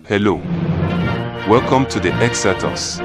Hello. Welcome to the Xirtus.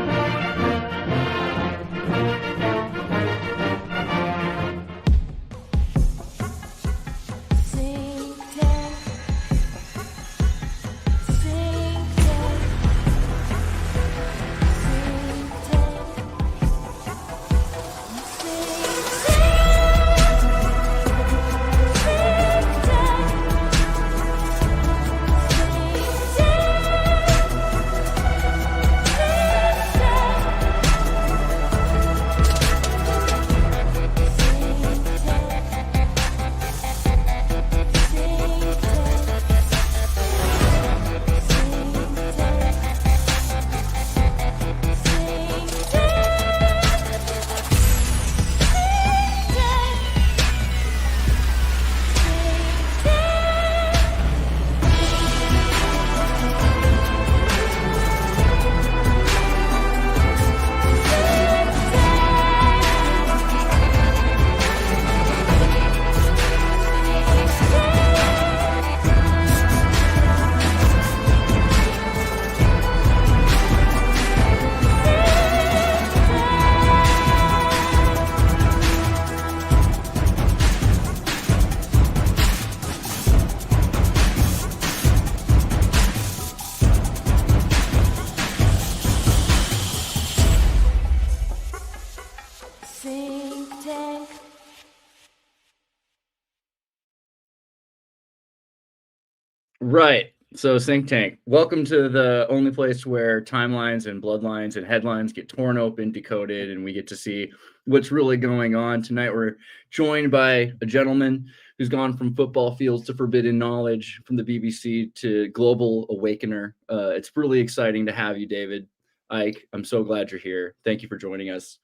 Right. So Think Tank, welcome to the only place where timelines and bloodlines and headlines get torn open, decoded, and we get to see what's really going on. Tonight we're joined by a gentleman who's gone from football fields to forbidden knowledge, from the BBC to global awakener. It's really exciting to have you, David Icke. I'm so glad you're here. Thank you for joining us.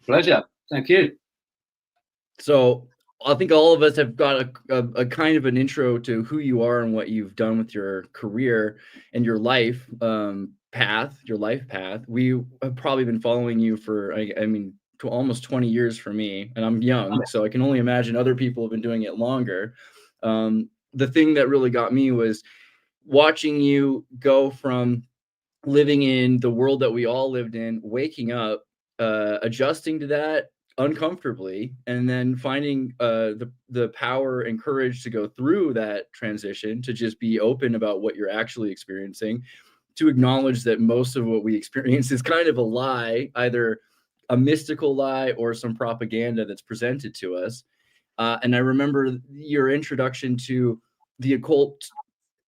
Pleasure. Thank you. So I think all of us have got a kind of an intro to who you are and what you've done with your career and your life path. We have probably been following you for, I mean, almost 20 years for me, and I'm young, so I can only imagine other people have been doing it longer. The thing that really got me was watching you go from living in the world that we all lived in, waking up, adjusting to that uncomfortably, and then finding the power and courage to go through that transition, to just be open about what you're actually experiencing, to acknowledge that most of what we experience is kind of a lie, either a mystical lie or some propaganda that's presented to us. And I remember your introduction to the occult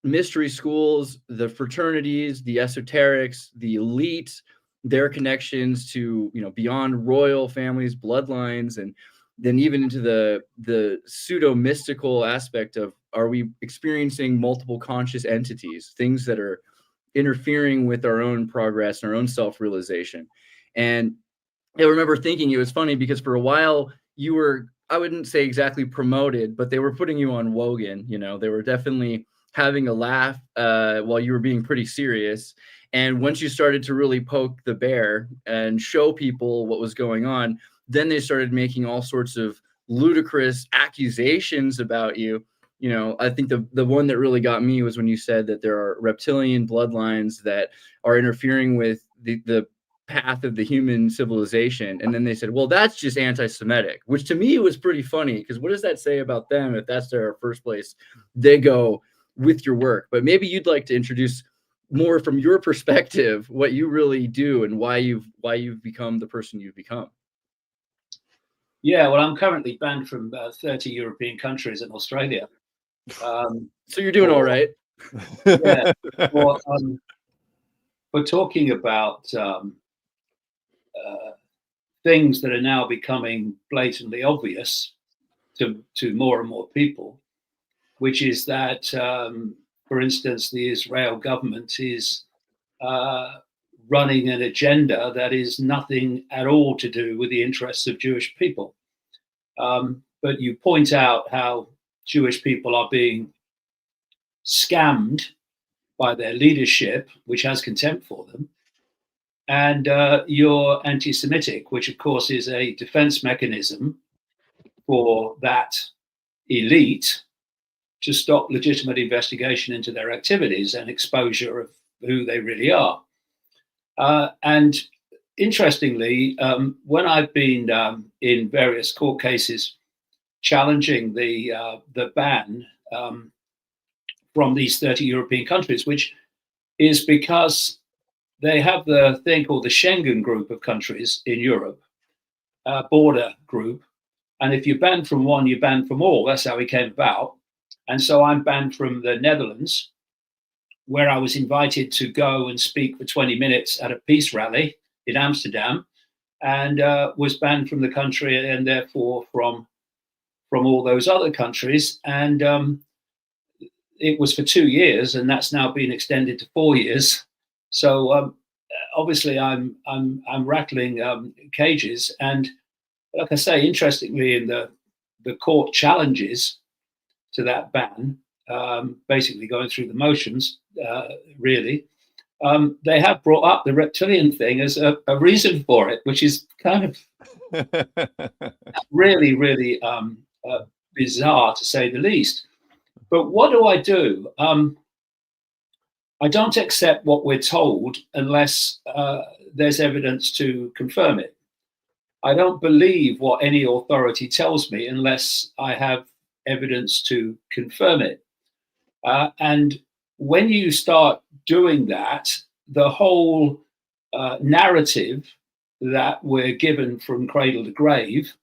mystery schools, the fraternities, the esoterics, the elite, their connections to, beyond royal families, bloodlines, and then even into the pseudo mystical aspect of, are we experiencing multiple conscious entities, things that are interfering with our own progress and our own self-realization. And I remember thinking, it was funny because for a while you were, I wouldn't say exactly promoted, but they were putting you on Wogan. They were definitely having a laugh while you were being pretty serious. And once you started to really poke the bear and show people what was going on, then they started making all sorts of ludicrous accusations about you. I think the one that really got me was when you said that there are reptilian bloodlines that are interfering with the path of the human civilization. And then they said, well, that's just anti-Semitic, which to me was pretty funny, because what does that say about them if that's their first place they go with your work? But maybe you'd like to introduce more from your perspective what you really do and why you've become the person you've become. Yeah, well, I'm currently banned from 30 European countries and Australia. So you're doing all right. Yeah. We're talking about things that are now becoming blatantly obvious to more and more people, which is that, for instance, the Israel government is running an agenda that is nothing at all to do with the interests of Jewish people. But you point out how Jewish people are being scammed by their leadership, which has contempt for them. And you're anti-Semitic, which of course is a defense mechanism for that elite to stop legitimate investigation into their activities and exposure of who they really are. And interestingly, when I've been in various court cases challenging the ban from these 30 European countries, which is because they have the thing called the Schengen group of countries in Europe, border group. And if you're banned from one, you're banned from all. That's how it came about. And so I'm banned from the Netherlands, where I was invited to go and speak for 20 minutes at a peace rally in Amsterdam, and was banned from the country and therefore from all those other countries. And it was for 2 years, and that's now been extended to 4 years. So obviously I'm rattling cages. And like I say, interestingly, in the court challenges to that ban, basically going through the motions, really, they have brought up the reptilian thing as a reason for it, which is kind of really, really bizarre, to say the least. But what do? I don't accept what we're told unless there's evidence to confirm it. I don't believe what any authority tells me unless I have evidence to confirm it. And when you start doing that, the whole narrative that we're given from cradle to grave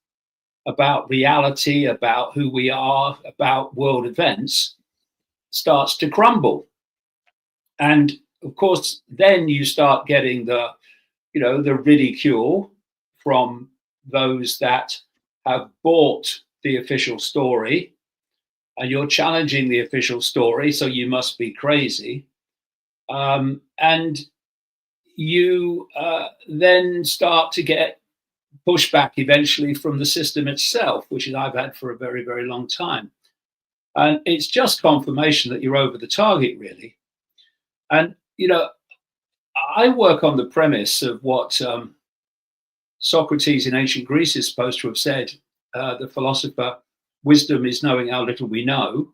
about reality, about who we are, about world events, starts to crumble. And of course, then you start getting the ridicule from those that have bought the official story, and you're challenging the official story, so you must be crazy. And you then start to get pushback eventually from the system itself, which I've had for a very, very long time. And it's just confirmation that you're over the target, really. And, I work on the premise of what Socrates in ancient Greece is supposed to have said, the philosopher: wisdom is knowing how little we know.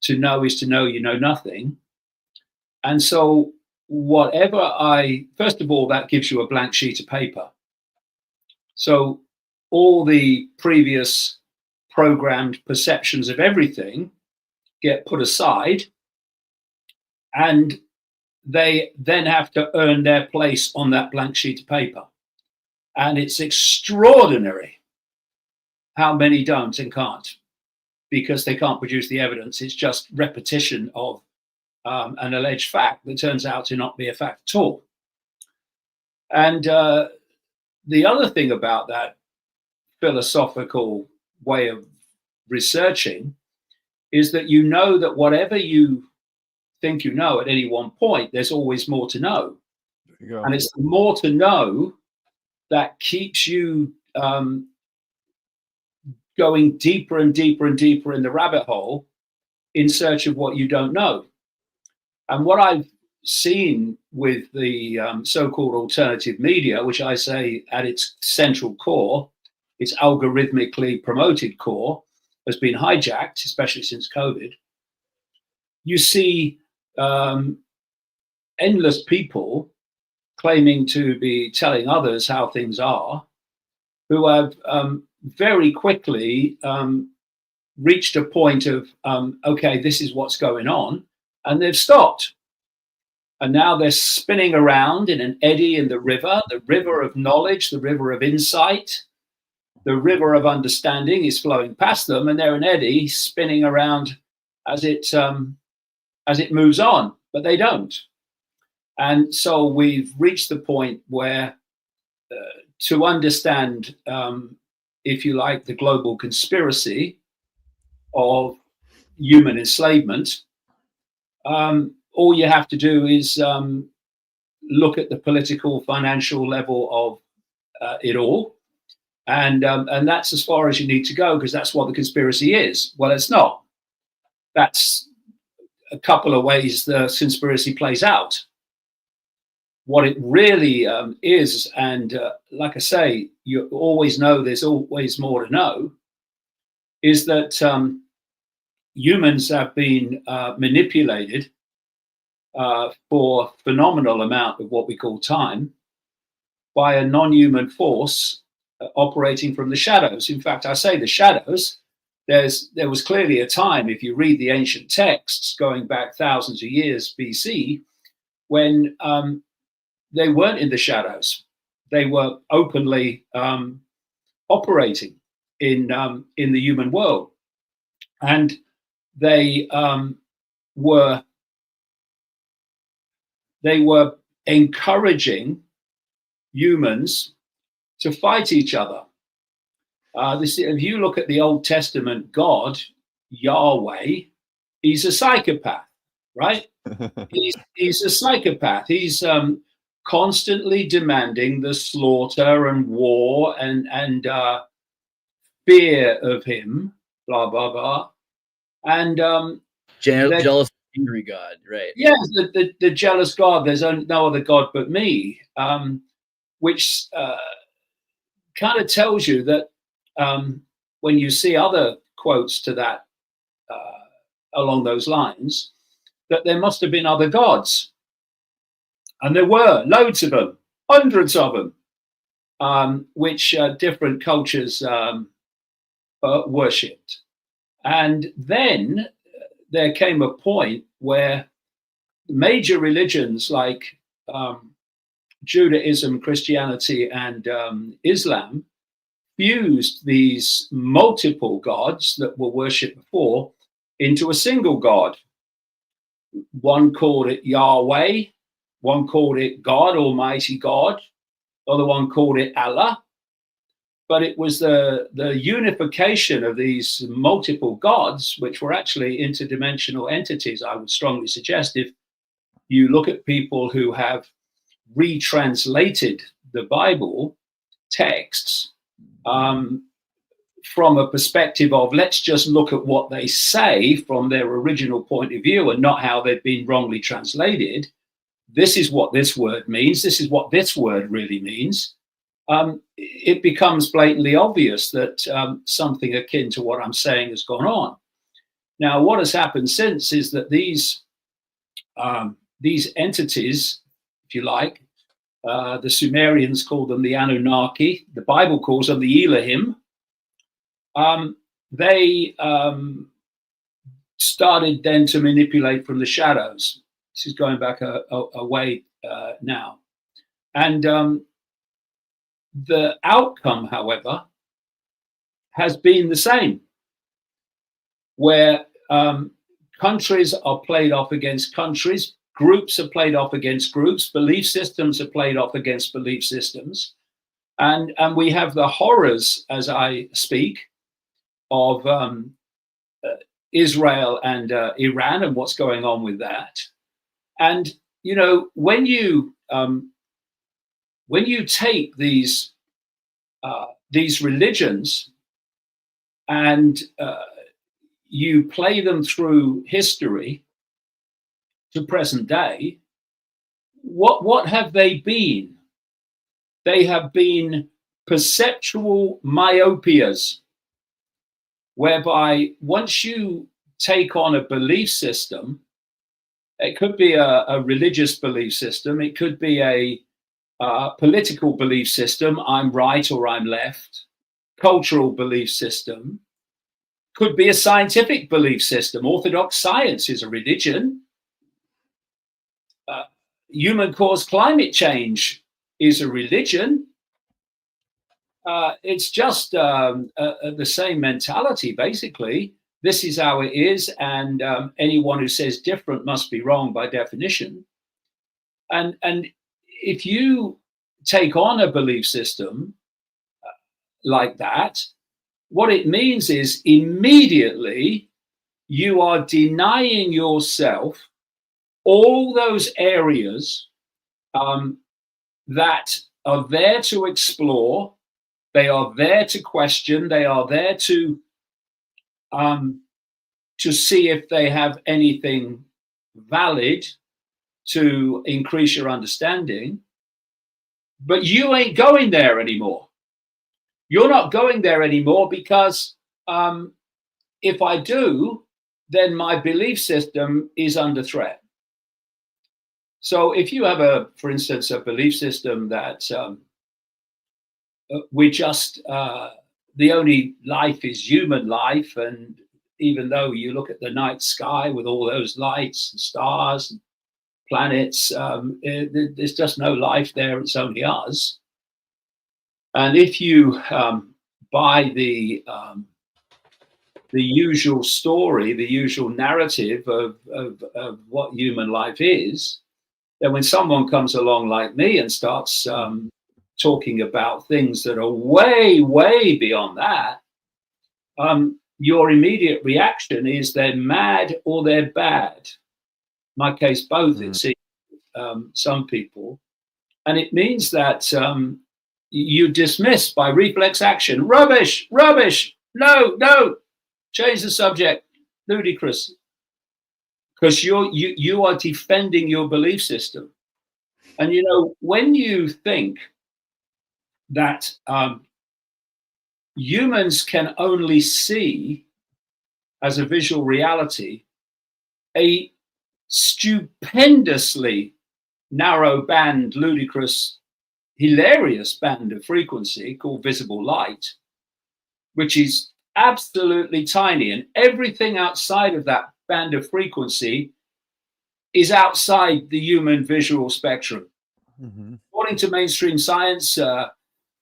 To know is to know you know nothing. And so first of all, that gives you a blank sheet of paper. So all the previous programmed perceptions of everything get put aside, and they then have to earn their place on that blank sheet of paper. And it's extraordinary how many don't and can't, because they can't produce the evidence. It's just repetition of an alleged fact that turns out to not be a fact at all. And the other thing about that philosophical way of researching is that that whatever you think you know at any one point, there's always more to know. There you go. And it's the more to know that keeps you going deeper and deeper and deeper in the rabbit hole in search of what you don't know. And what I've seen with the so-called alternative media, which I say at its central core, its algorithmically promoted core, has been hijacked, especially since COVID. You see endless people claiming to be telling others how things are, who have very quickly reached a point of, okay, this is what's going on, and they've stopped. And now they're spinning around in an eddy in the river of knowledge, the river of insight, the river of understanding is flowing past them, and they're an eddy spinning around as it moves on, but they don't. And so we've reached the point where to understand, if you like, the global conspiracy of human enslavement, all you have to do is look at the political, financial level of it all. And that's as far as you need to go, because that's what the conspiracy is. Well, it's not. That's a couple of ways the conspiracy plays out. What it really is, and like I say, you always know there's always more to know, is that humans have been manipulated for phenomenal amount of what we call time by a non-human force operating from the shadows. In fact, I say the shadows. There was clearly a time, if you read the ancient texts going back thousands of years BC, when they weren't in the shadows. They were openly operating in the human world, and they were encouraging humans to fight each other. If you look at the Old Testament God, Yahweh, he's a psychopath, right? he's a psychopath. He's constantly demanding the slaughter and war and fear of him, blah, blah, blah. And jealous, angry God, right? Yeah, the jealous God. There's no other God but me, which kind of tells you that when you see other quotes to that along those lines, that there must have been other gods. And there were loads of them, hundreds of them, which different cultures worshipped. And then there came a point where major religions like Judaism, Christianity, and Islam fused these multiple gods that were worshipped before into a single God. One called it Yahweh, one called it God, Almighty God, other one called it Allah. But it was the unification of these multiple gods, which were actually interdimensional entities. I would strongly suggest, if you look at people who have retranslated the Bible texts from a perspective of, let's just look at what they say from their original point of view and not how they've been wrongly translated. This is what this word means. This is what this word really means. It becomes blatantly obvious that something akin to what I'm saying has gone on. Now, what has happened since is that these entities, if you like, the Sumerians called them the Anunnaki, the Bible calls them the Elohim, they started then to manipulate from the shadows. This is going back a way now. And the outcome, however, has been the same, where countries are played off against countries, groups are played off against groups, belief systems are played off against belief systems. And we have the horrors, as I speak, of Israel and Iran and what's going on with that. And, you know, when you take these religions and you play them through history to present day, what have they been? They have been perceptual myopias, whereby once you take on a belief system, it could be a religious belief system, it could be a political belief system, I'm right or I'm left, cultural belief system, could be a scientific belief system. Orthodox science is a religion. Human caused climate change is a religion. It's just the same mentality, basically. This is how it is, and anyone who says different must be wrong by definition. And if you take on a belief system like that, what it means is immediately you are denying yourself all those areas that are there to explore, they are there to question, they are there to see if they have anything valid to increase your understanding. But you ain't going there anymore. You're not going there anymore because if I do, then my belief system is under threat. So if you have for instance, a belief system that we're just the only life is human life, and even though you look at the night sky with all those lights and stars and planets, there's just no life there. It's only us. And if you buy the usual story, the usual narrative of what human life is, then when someone comes along like me and starts talking about things that are way, way beyond that, your immediate reaction is they're mad or they're bad. In my case, both, it seems, some people. And it means that you dismiss by reflex action, rubbish, rubbish, no, no, change the subject, ludicrous. Because you are defending your belief system. And, you know, when you think that humans can only see as a visual reality a stupendously narrow band, ludicrous, hilarious band of frequency called visible light, which is absolutely tiny, and everything outside of that band of frequency is outside the human visual spectrum. According to mainstream science,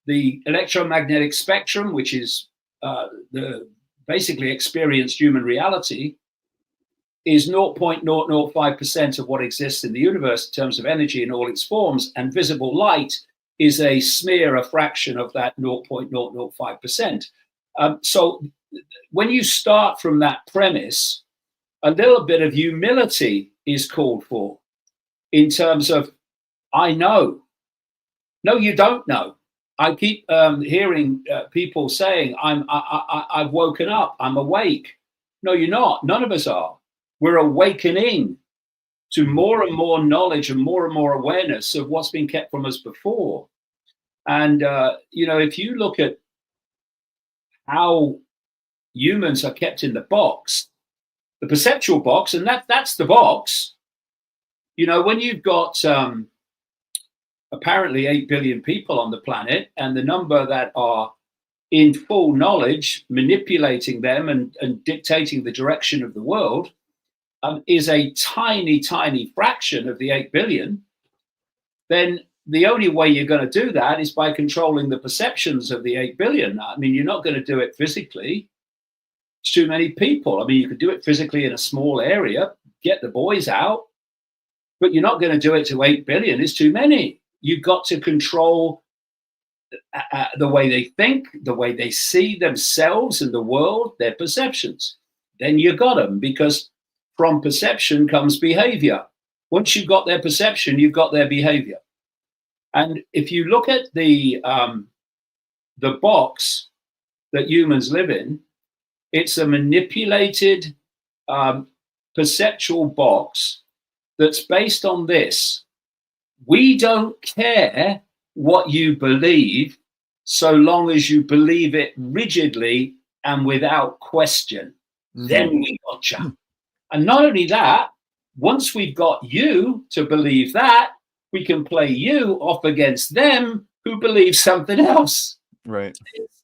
the electromagnetic spectrum, which is the basically experienced human reality, is 0.005% of what exists in the universe in terms of energy in all its forms, and visible light is a smear, a fraction of that 0.005%. So when you start from that premise, a little bit of humility is called for in terms of, I know. No, you don't know. I keep hearing people saying, I've woken up, I'm awake. No, you're not. None of us are. We're awakening to more and more knowledge and more awareness of what's been kept from us before. And, you know, if you look at how humans are kept in the box, the perceptual box, and that's the box. You know, when you've got apparently 8 billion people on the planet, and the number that are in full knowledge, manipulating them and dictating the direction of the world, is a tiny, tiny fraction of the 8 billion, then the only way you're going to do that is by controlling the perceptions of the 8 billion. I mean, you're not going to do it physically. It's too many people. I mean, you could do it physically in a small area, get the boys out, but you're not going to do it to 8 billion. It's too many. You've got to control the way they think, the way they see themselves and the world, their perceptions. Then you got them, because from perception comes behavior. Once you've got their perception, you've got their behavior. And if you look at the box that humans live in, it's a manipulated perceptual box that's based on this. We don't care what you believe so long as you believe it rigidly and without question. Then we gotcha. And not only that, once we've got you to believe that, we can play you off against them who believe something else. Right.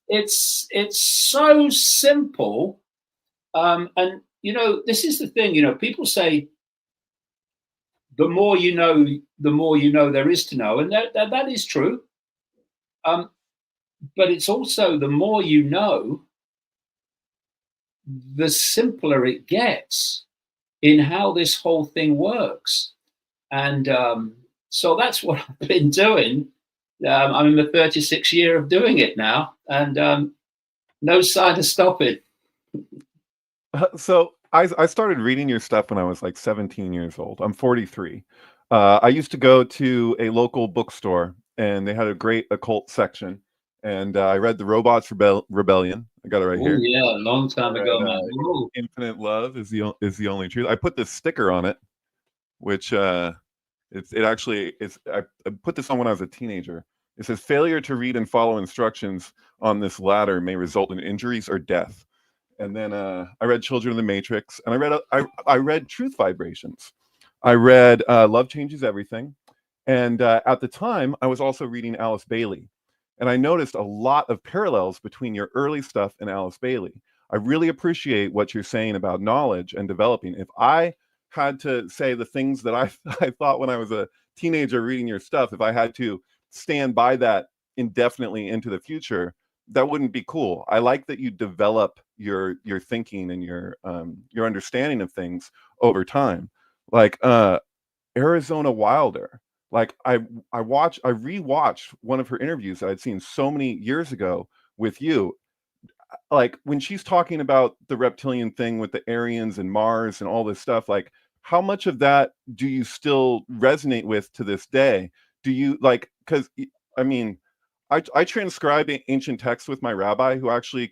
It's so simple. And, you know, this is the thing, you know, people say, the more you know there is to know. And that is true. But it's also the more you know, the simpler it gets in how this whole thing works. And so that's what I've been doing. I'm in the 36th year of doing it now, and no sign of stopping. So I started reading your stuff when I was like 17 years old. I'm 43. I used to go to a local bookstore, and they had a great occult section. And I read The Robots Rebellion. I got it right here. Yeah, a long time ago, man. Infinite Love is the only truth. I put this sticker on it, which I put this on when I was a teenager. It says, "Failure to read and follow instructions on this ladder may result in injuries or death." And then I read Children of the Matrix, and I read Truth Vibrations. I read Love Changes Everything. And at the time, I was also reading Alice Bailey. And I noticed a lot of parallels between your early stuff and Alice Bailey. I really appreciate what you're saying about knowledge and developing. If I had to say the things that I thought when I was a teenager reading your stuff, if I had to stand by that indefinitely into the future, that wouldn't be cool. I like that you develop your thinking and your understanding of things over time. Like Arizona Wilder. Like I rewatched one of her interviews that I'd seen so many years ago with you. Like when she's talking about the reptilian thing with the Aryans and Mars and all this stuff, like how much of that do you still resonate with to this day? Do you like, because I mean, I transcribe ancient texts with my rabbi, who actually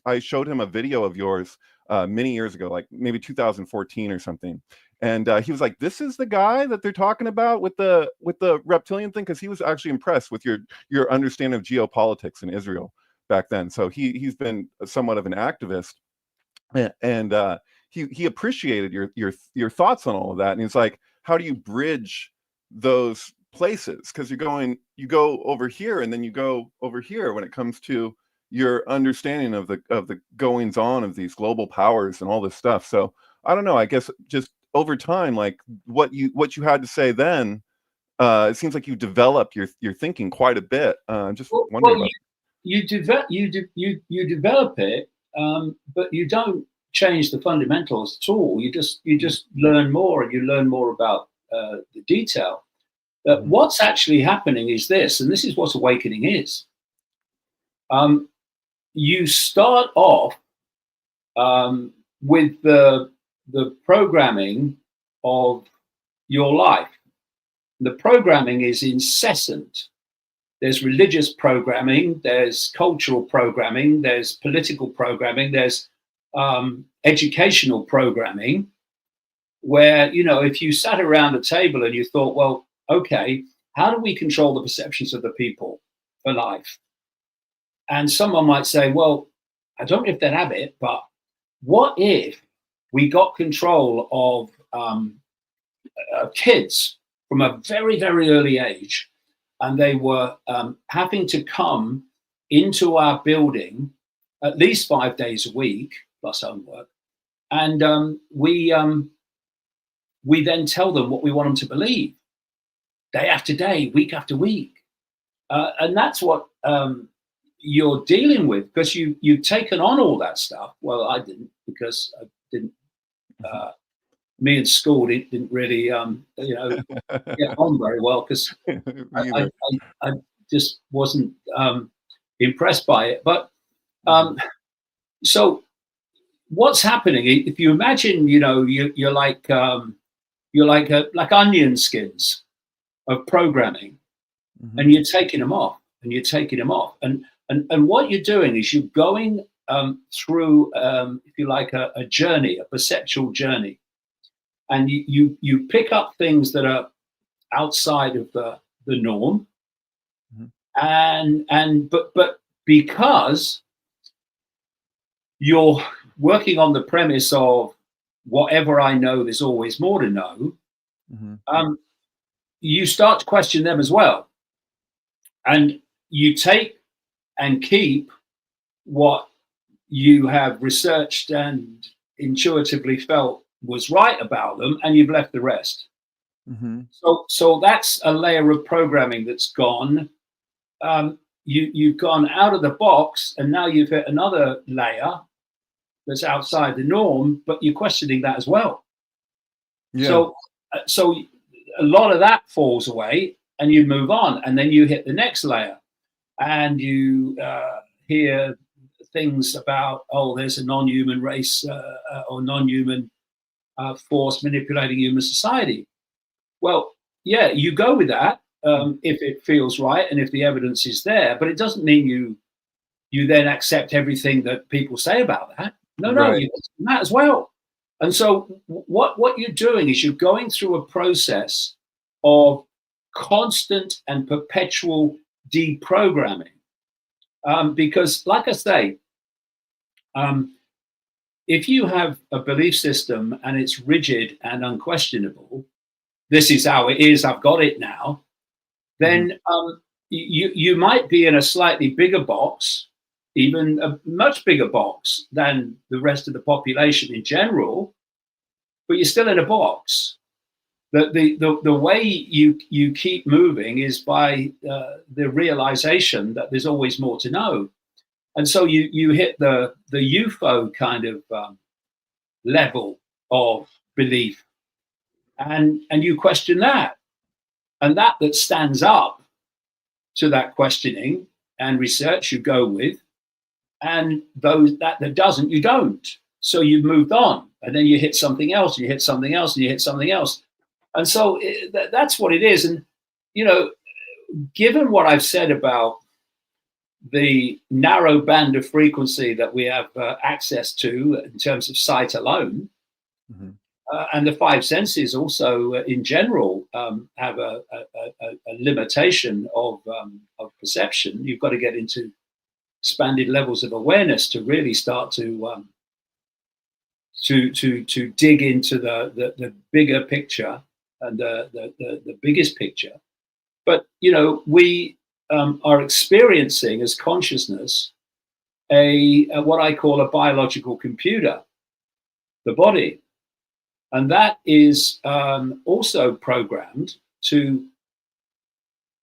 I showed him a video of yours many years ago, like maybe 2014 or something, and he was like, "This is the guy that they're talking about with the reptilian thing," because he was actually impressed with your understanding of geopolitics in Israel back then. So he's been somewhat of an activist, and he appreciated your thoughts on all of that, and he's like, "How do you bridge those places, because you go over here and then you go over here when it comes to your understanding of the goings on of these global powers and all this stuff." So I don't know, I guess just over time, like what you had to say then, it seems like you developed your thinking quite a bit. Just wondering about you develop it, but you don't change the fundamentals at all. You just learn more, and you learn more about the detail. What's actually happening is this, and this is what awakening is. You start off with the programming of your life. The programming is incessant. There's religious programming, there's cultural programming, there's political programming, there's educational programming, where, you know, if you sat around a table and you thought, well, okay, how do we control the perceptions of the people for life? And someone might say, well, I don't know if they'd have it, but what if we got control of kids from a very, very early age, and they were having to come into our building at least 5 days a week, plus homework, and we then tell them what we want them to believe, day after day, week after week. And that's what you're dealing with, because you've taken on all that stuff. Well, I didn't, because I didn't, me and school didn't really, get on very well, because I just wasn't impressed by it. But so what's happening, if you imagine, you know, you're like onion skins of programming, and you're taking them off, and you're taking them off, and what you're doing is you're going through, if you like, a journey, a perceptual journey, and you pick up things that are outside of the norm, but because you're working on the premise of whatever I know, there's always more to know. You start to question them as well. And you take and keep what you have researched and intuitively felt was right about them, and you've left the rest. So that's a layer of programming that's gone. You've gone out of the box, and now you've hit another layer that's outside the norm, but you're questioning that as well. Yeah. So a lot of that falls away, and you move on, and then you hit the next layer, and you hear things about, oh, there's a non-human race or non-human force manipulating human society. Well, yeah, you go with that if it feels right and if the evidence is there, but it doesn't mean you then accept everything that people say about that. No, right. You question that as well. And so what you're doing is you're going through a process of constant and perpetual deprogramming. Because, like I say, if you have a belief system and it's rigid and unquestionable, this is how it is, I've got it now, then you might be in a slightly bigger box, even a much bigger box than the rest of the population in general, but you're still in a box. The way you keep moving is by the realization that there's always more to know. And so you hit the UFO kind of level of belief, and you question that, and that stands up to that questioning and research you go with, and those that doesn't, you don't. So you've moved on, and then you hit something else, and you hit something else, and you hit something else. And so that's what it is. And, you know, given what I've said about the narrow band of frequency that we have access to in terms of sight alone, and the five senses also in general have a limitation of perception. You've got to get into expanded levels of awareness to really start to dig into the bigger picture and the biggest picture. But, you know, we are experiencing as consciousness a what I call a biological computer, the body. And that is also programmed to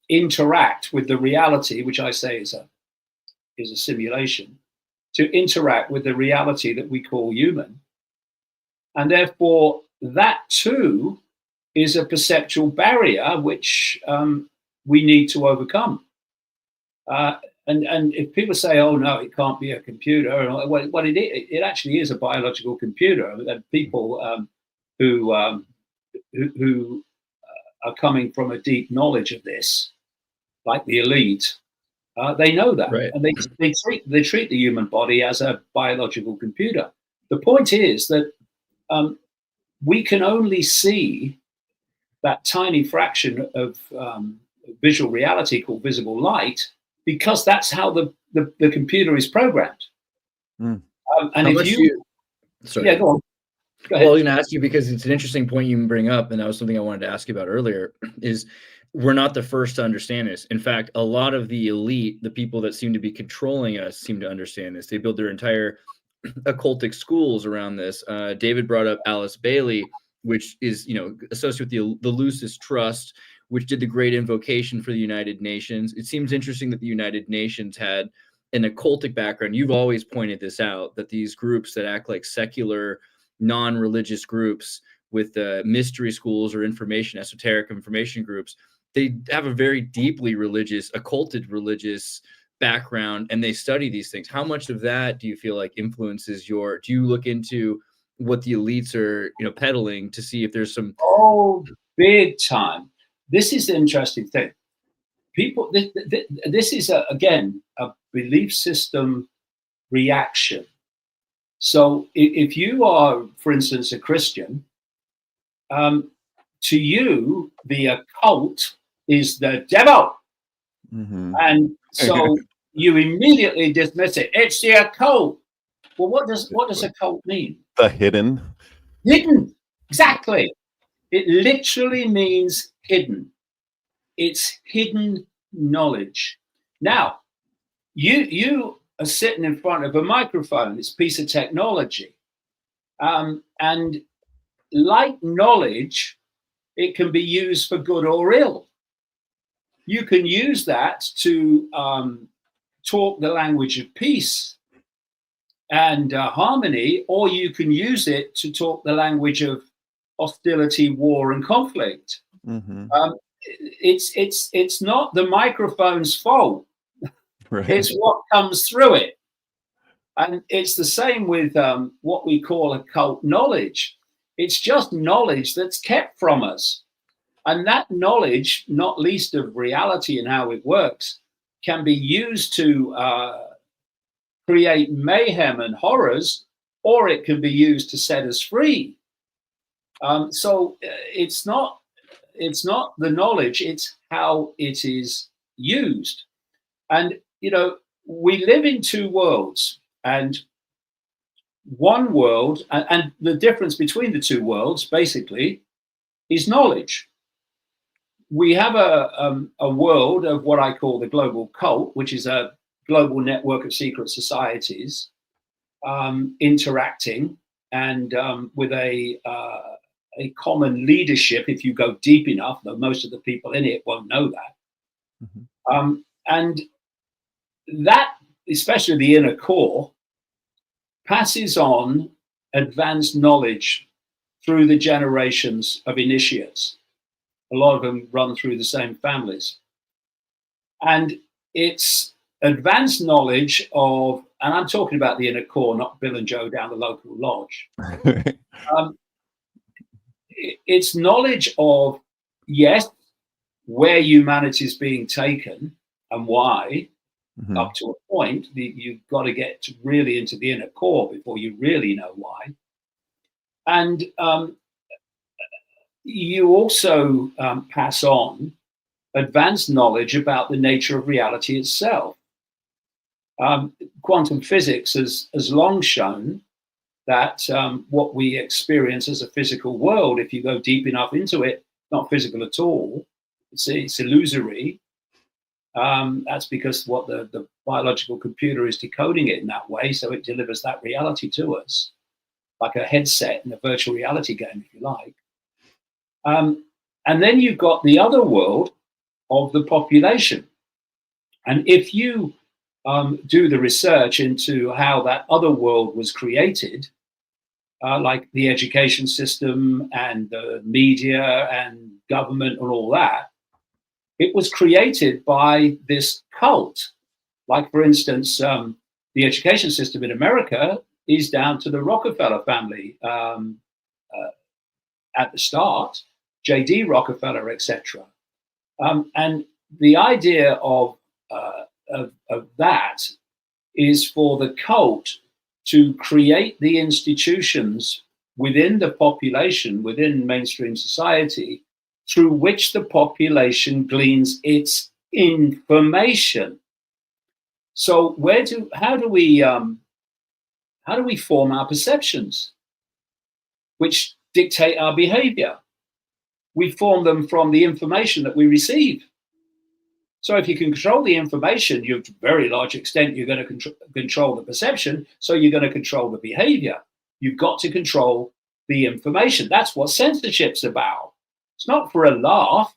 interact with the reality, which I say is a simulation, to interact with the reality that we call human. And therefore, that too is a perceptual barrier which we need to overcome. And if people say, "Oh no, it can't be a computer," well, it actually is a biological computer. And people who are coming from a deep knowledge of this, like the elite, they know that, right. And they treat the human body as a biological computer. The point is that we can only see that tiny fraction of visual reality called visible light, because that's how the computer is programmed. And if sorry. Yeah, go on. Go ahead. Well, I was going to ask you, because it's an interesting point you bring up, and that was something I wanted to ask you about earlier, is we're not the first to understand this. In fact, a lot of the elite, the people that seem to be controlling us, seem to understand this. They build their entire occultic schools around this. David brought up Alice Bailey, which is, you know, associated with the Lucis Trust, which did the Great Invocation for the United Nations. It seems interesting that the United Nations had an occultic background. You've always pointed this out, that these groups that act like secular, non-religious groups with mystery schools or esoteric information groups, they have a very deeply religious, occulted religious background, and they study these things. How much of that do you feel like influences do you look into what the elites are, you know, peddling to see if there's some... Oh, big time. This is the interesting thing. People, this is again a belief system reaction. So if you are, for instance, a Christian, to you, the occult is the devil. And so you immediately dismiss it. It's the occult. Well, what does occult mean? The hidden. Hidden, exactly. It literally means hidden. It's hidden knowledge. Now, you are sitting in front of a microphone. It's a piece of technology. And like knowledge, it can be used for good or ill. You can use that to talk the language of peace and harmony, or you can use it to talk the language of hostility, war, and conflict. It's not the microphone's fault. Right. It's what comes through it. And it's the same with what we call occult knowledge. It's just knowledge that's kept from us. And that knowledge, not least of reality and how it works, can be used to create mayhem and horrors, or it can be used to set us free. So it's not the knowledge, it's how it is used. And, you know, we live in two worlds, and one world, and the difference between the two worlds basically is knowledge. we have a world of what I call the global cult, which is a global network of secret societies interacting and with a common leadership. If you go deep enough, though most of the people in it won't know that. And that, especially the inner core, passes on advanced knowledge through the generations of initiates. A lot of them run through the same families. And it's advanced knowledge of, and I'm talking about the inner core, not Bill and Joe down the local lodge. It's knowledge of, yes, where humanity is being taken and why, up to a point. You've got to get really into the inner core before you really know why. And you also pass on advanced knowledge about the nature of reality itself. Quantum physics has long shown that what we experience as a physical world, if you go deep enough into it, not physical at all, it's illusory. That's because what the biological computer is decoding it in that way, so it delivers that reality to us, like a headset in a virtual reality game, if you like. And then you've got the other world of the population. And if you do the research into how that other world was created, like the education system and the media and government and all that, it was created by this cult. Like, for instance, the education system in America is down to the Rockefeller family at the start, J.D. Rockefeller, etc. And the idea of that is for the cult to create the institutions within the population, within mainstream society, through which the population gleans its information. So how do we form our perceptions, which dictate our behavior? We form them from the information that we receive. So if you can control the information, to a very large extent, you're going to control the perception, so you're going to control the behavior. You've got to control the information. That's what censorship's about. It's not for a laugh.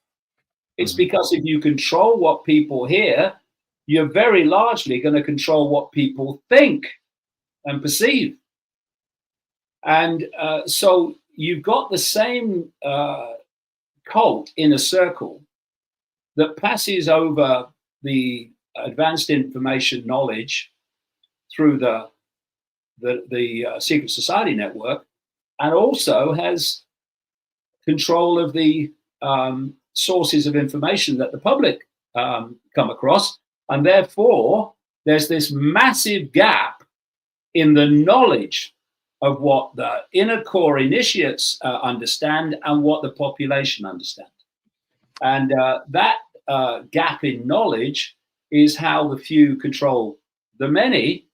It's because if you control what people hear, you're very largely going to control what people think and perceive. And so you've got the same cult in a circle that passes over the advanced information knowledge through the secret society network, and also has control of the sources of information that the public come across. And therefore, there's this massive gap in the knowledge of what the inner core initiates understand and what the population understand. And that gap in knowledge is how the few control the many.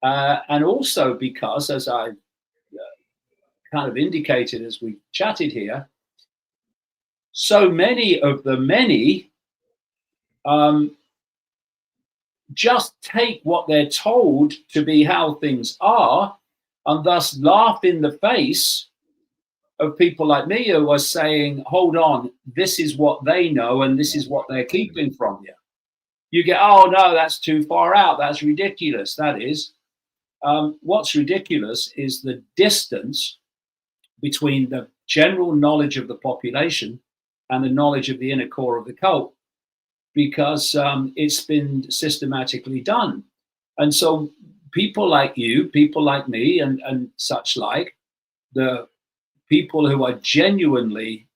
And also because, as I kind of indicated as we chatted here, so many of the many just take what they're told to be how things are, and thus laugh in the face of people like me who are saying, hold on, this is what they know and this is what they're keeping from you. You get, oh no, that's too far out, that's ridiculous. That is. What's ridiculous is the distance between the general knowledge of the population and the knowledge of the inner core of the cult, because it's been systematically done. And so people like you, people like me, and such like, the people who are genuinely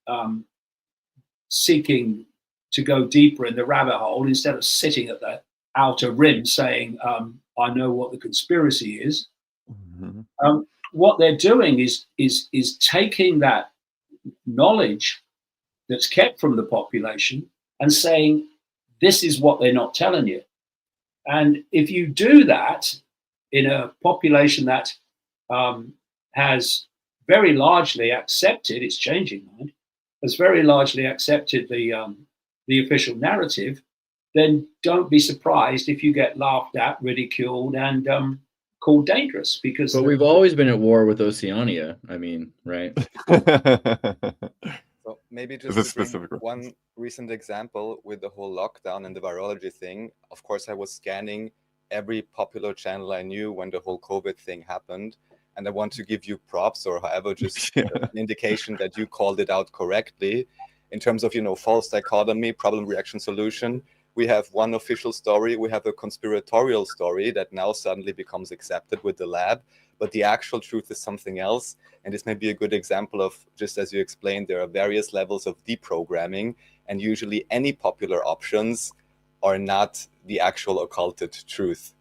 seeking to go deeper in the rabbit hole, instead of sitting at the outer rim saying, I know what the conspiracy is, what they're doing is taking that knowledge that's kept from the population and saying, this is what they're not telling you. And if you do that in a population that has very largely accepted its changing mind, has very largely accepted the official narrative, then don't be surprised if you get laughed at, ridiculed, and called dangerous. Because But we've always been at war with Oceania. I mean, right? So maybe Is just it to bring specific? one recent example with the whole lockdown and the virology thing. Of course, I was scanning every popular channel I knew when the whole COVID thing happened. And I want to give you props, or however, just Yeah. an indication that you called it out correctly. In terms of, false dichotomy, problem, reaction, solution, we have one official story, we have a conspiratorial story that now suddenly becomes accepted with the lab, but the actual truth is something else. And this may be a good example of, just as you explained, there are various levels of deprogramming, and usually any popular options are not the actual occulted truth.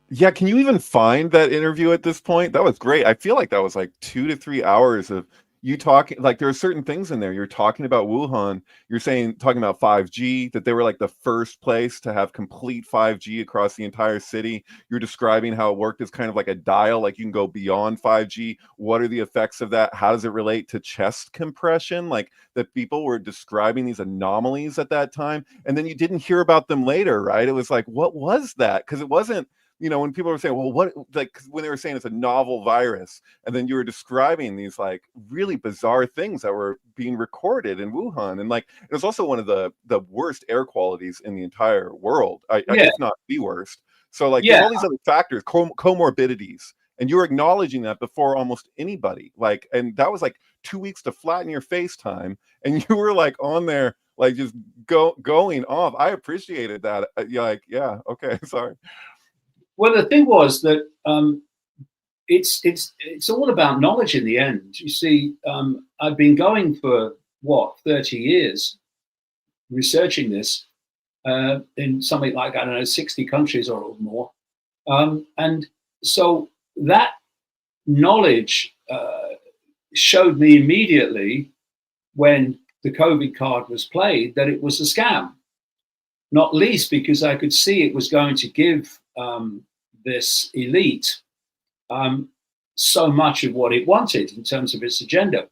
Yeah, can you even find that interview at this point? That was great. I feel like that was like 2 to 3 hours of you talking. Like there are certain things in there. You're talking about Wuhan. You're talking about 5G, that they were like the first place to have complete 5G across the entire city. You're describing how it worked as kind of like a dial, like you can go beyond 5G. What are the effects of that? How does it relate to chest compression? Like that people were describing these anomalies at that time, and then you didn't hear about them later, right? It was like, what was that? Because it wasn't, when people were saying, well, what, like when they were saying it's a novel virus, and then you were describing these like really bizarre things that were being recorded in Wuhan. And like, it was also one of the worst air qualities in the entire world, if not the worst. So like, there's all these other factors, comorbidities, and you were acknowledging that before almost anybody. Like, and that was like 2 weeks to flatten your face time. And you were like on there, like just going off. I appreciated that. You're like, yeah, okay, sorry. Well, the thing was that it's all about knowledge in the end. You see, I've been going for 30 years researching this in something like, I don't know, 60 countries or more. And so that knowledge showed me immediately when the COVID card was played that it was a scam, not least because I could see it was going to give this elite so much of what it wanted in terms of its agenda.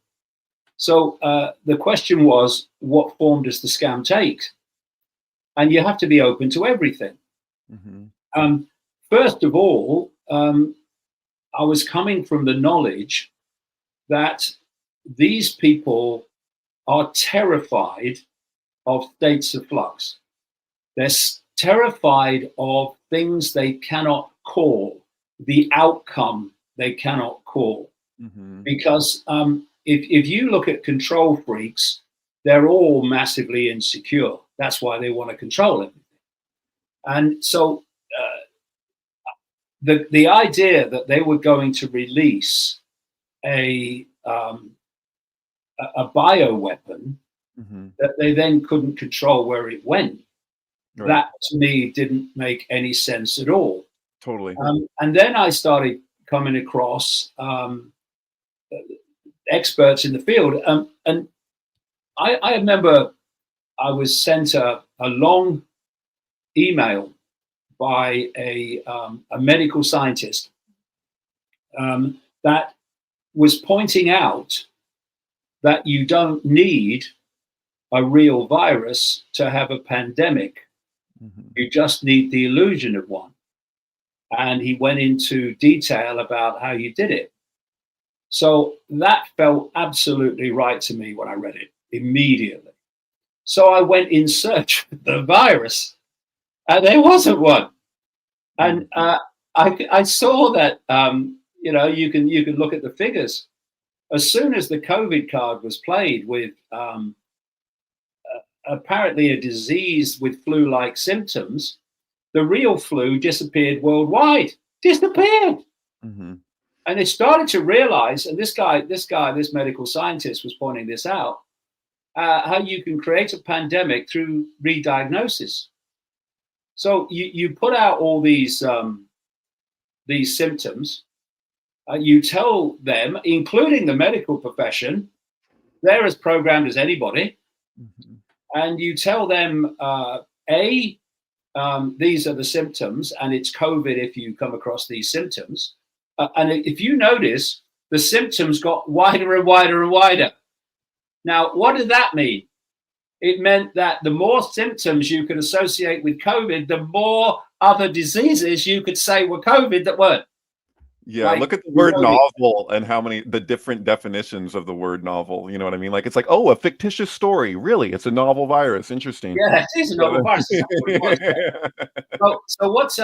So the question was, what form does the scam take? And you have to be open to everything. Mm-hmm. First of all, I was coming from the knowledge that these people are terrified of states of flux. They're terrified of things they cannot call, the outcome they cannot call. Mm-hmm. Because if you look at control freaks, they're all massively insecure. That's why they want to control everything. And so the idea that they were going to release a bioweapon mm-hmm. that they then couldn't control where it went, right. That to me didn't make any sense at all. Totally. And then I started coming across experts in the field. And I remember I was sent a long email by a medical scientist that was pointing out that you don't need a real virus to have a pandemic. Mm-hmm. You just need the illusion of one. And he went into detail about how you did it. So that felt absolutely right to me when I read it immediately. So I went in search of the virus, and there wasn't one. And I saw that you can look at the figures. As soon as the COVID card was played with apparently a disease with flu-like symptoms, the real flu disappeared worldwide. Disappeared. Mm-hmm. And they started to realize, and this medical scientist was pointing this out, how you can create a pandemic through re-diagnosis. So you put out all these symptoms. You tell them, including the medical profession, they're as programmed as anybody, mm-hmm. and you tell them, these are the symptoms, and it's COVID if you come across these symptoms. And if you notice, the symptoms got wider and wider and wider. Now, what did that mean? It meant that the more symptoms you could associate with COVID, the more other diseases you could say were COVID that weren't. Yeah, Like, look at the word novel and how many the different definitions of the word novel. You know what I mean? Like it's like, oh, a fictitious story. Really, it's a novel virus. Interesting. Yeah, it is a novel virus. So what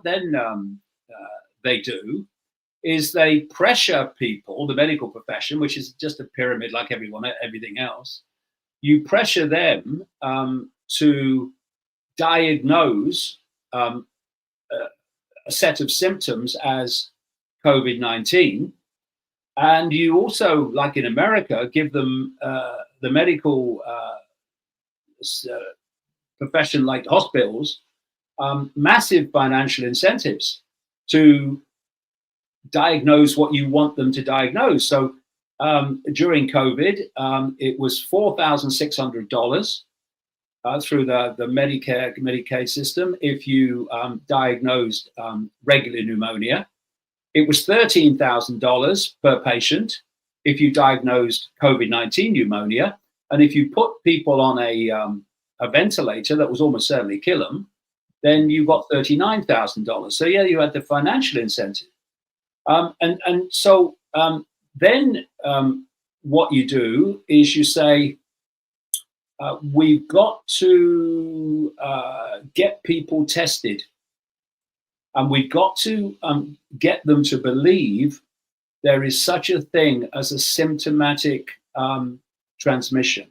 then they do is they pressure people, the medical profession, which is just a pyramid like everything else. You pressure them to diagnose a set of symptoms as COVID-19. And you also, like in America, give them the medical profession, like hospitals, massive financial incentives to diagnose what you want them to diagnose. So during COVID, it was $4,600 through the Medicaid system if you diagnosed regular pneumonia. It was $13,000 per patient if you diagnosed COVID-19 pneumonia. And if you put people on a ventilator that was almost certainly kill them, then you got $39,000. So yeah, you had the financial incentive. And so then what you do is you say, we've got to get people tested, and we've got to get them to believe there is such a thing as a symptomatic transmission.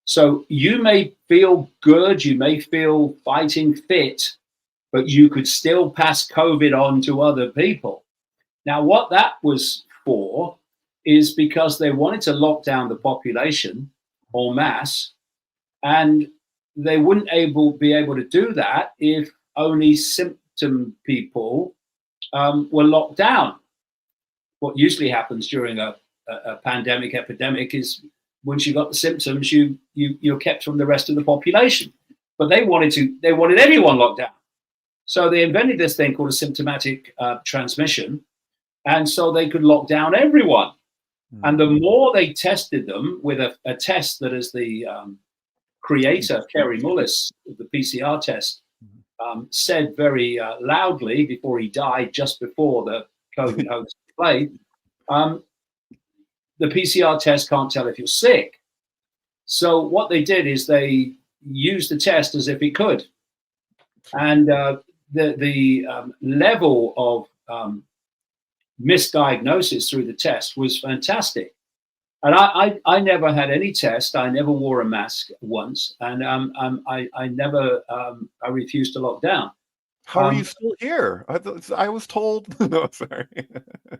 So you may feel good, you may feel fighting fit, but you could still pass COVID on to other people. Now, what that was for is because they wanted to lock down the population en masse, and they wouldn't be able to do that if only symptom people were locked down. What usually happens during a pandemic, epidemic is once you got the symptoms, you're kept from the rest of the population. But they wanted everyone locked down. So they invented this thing called a symptomatic transmission. And so they could lock down everyone. And the more they tested them with a test that is the creator, Kerry Mullis, of the PCR test, said very loudly before he died, just before the COVID hoax played, the PCR test can't tell if you're sick. So what they did is they used the test as if it could. And the level of misdiagnosis through the test was fantastic. And I never had any test. I never wore a mask once, and I refused to lock down. How are you still here? I was told. No, sorry.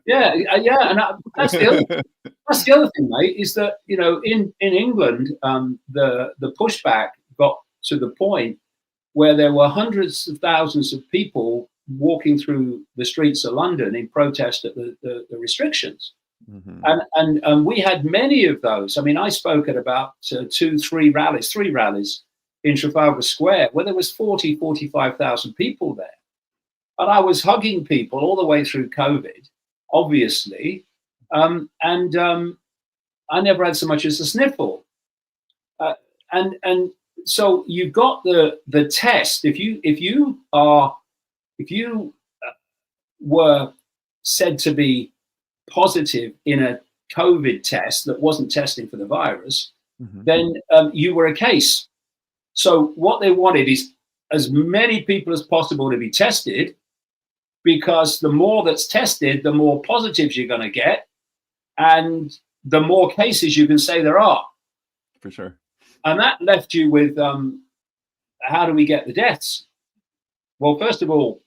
Yeah, and that's the other thing, mate. Is that in England, the pushback got to the point where there were hundreds of thousands of people walking through the streets of London in protest at the restrictions. Mm-hmm. And we had many of those. I mean, I spoke at about 3 rallies in Trafalgar Square, where there was 45,000 people there. And I was hugging people all the way through COVID, obviously. And I never had so much as a sniffle. And so you've got the test. If you were said to be positive in a COVID test that wasn't testing for the virus, mm-hmm. then you were a case. So what they wanted is as many people as possible to be tested, because the more that's tested, the more positives you're going to get, and the more cases you can say there are. For sure. And that left you with how do we get the deaths? Well, first of all,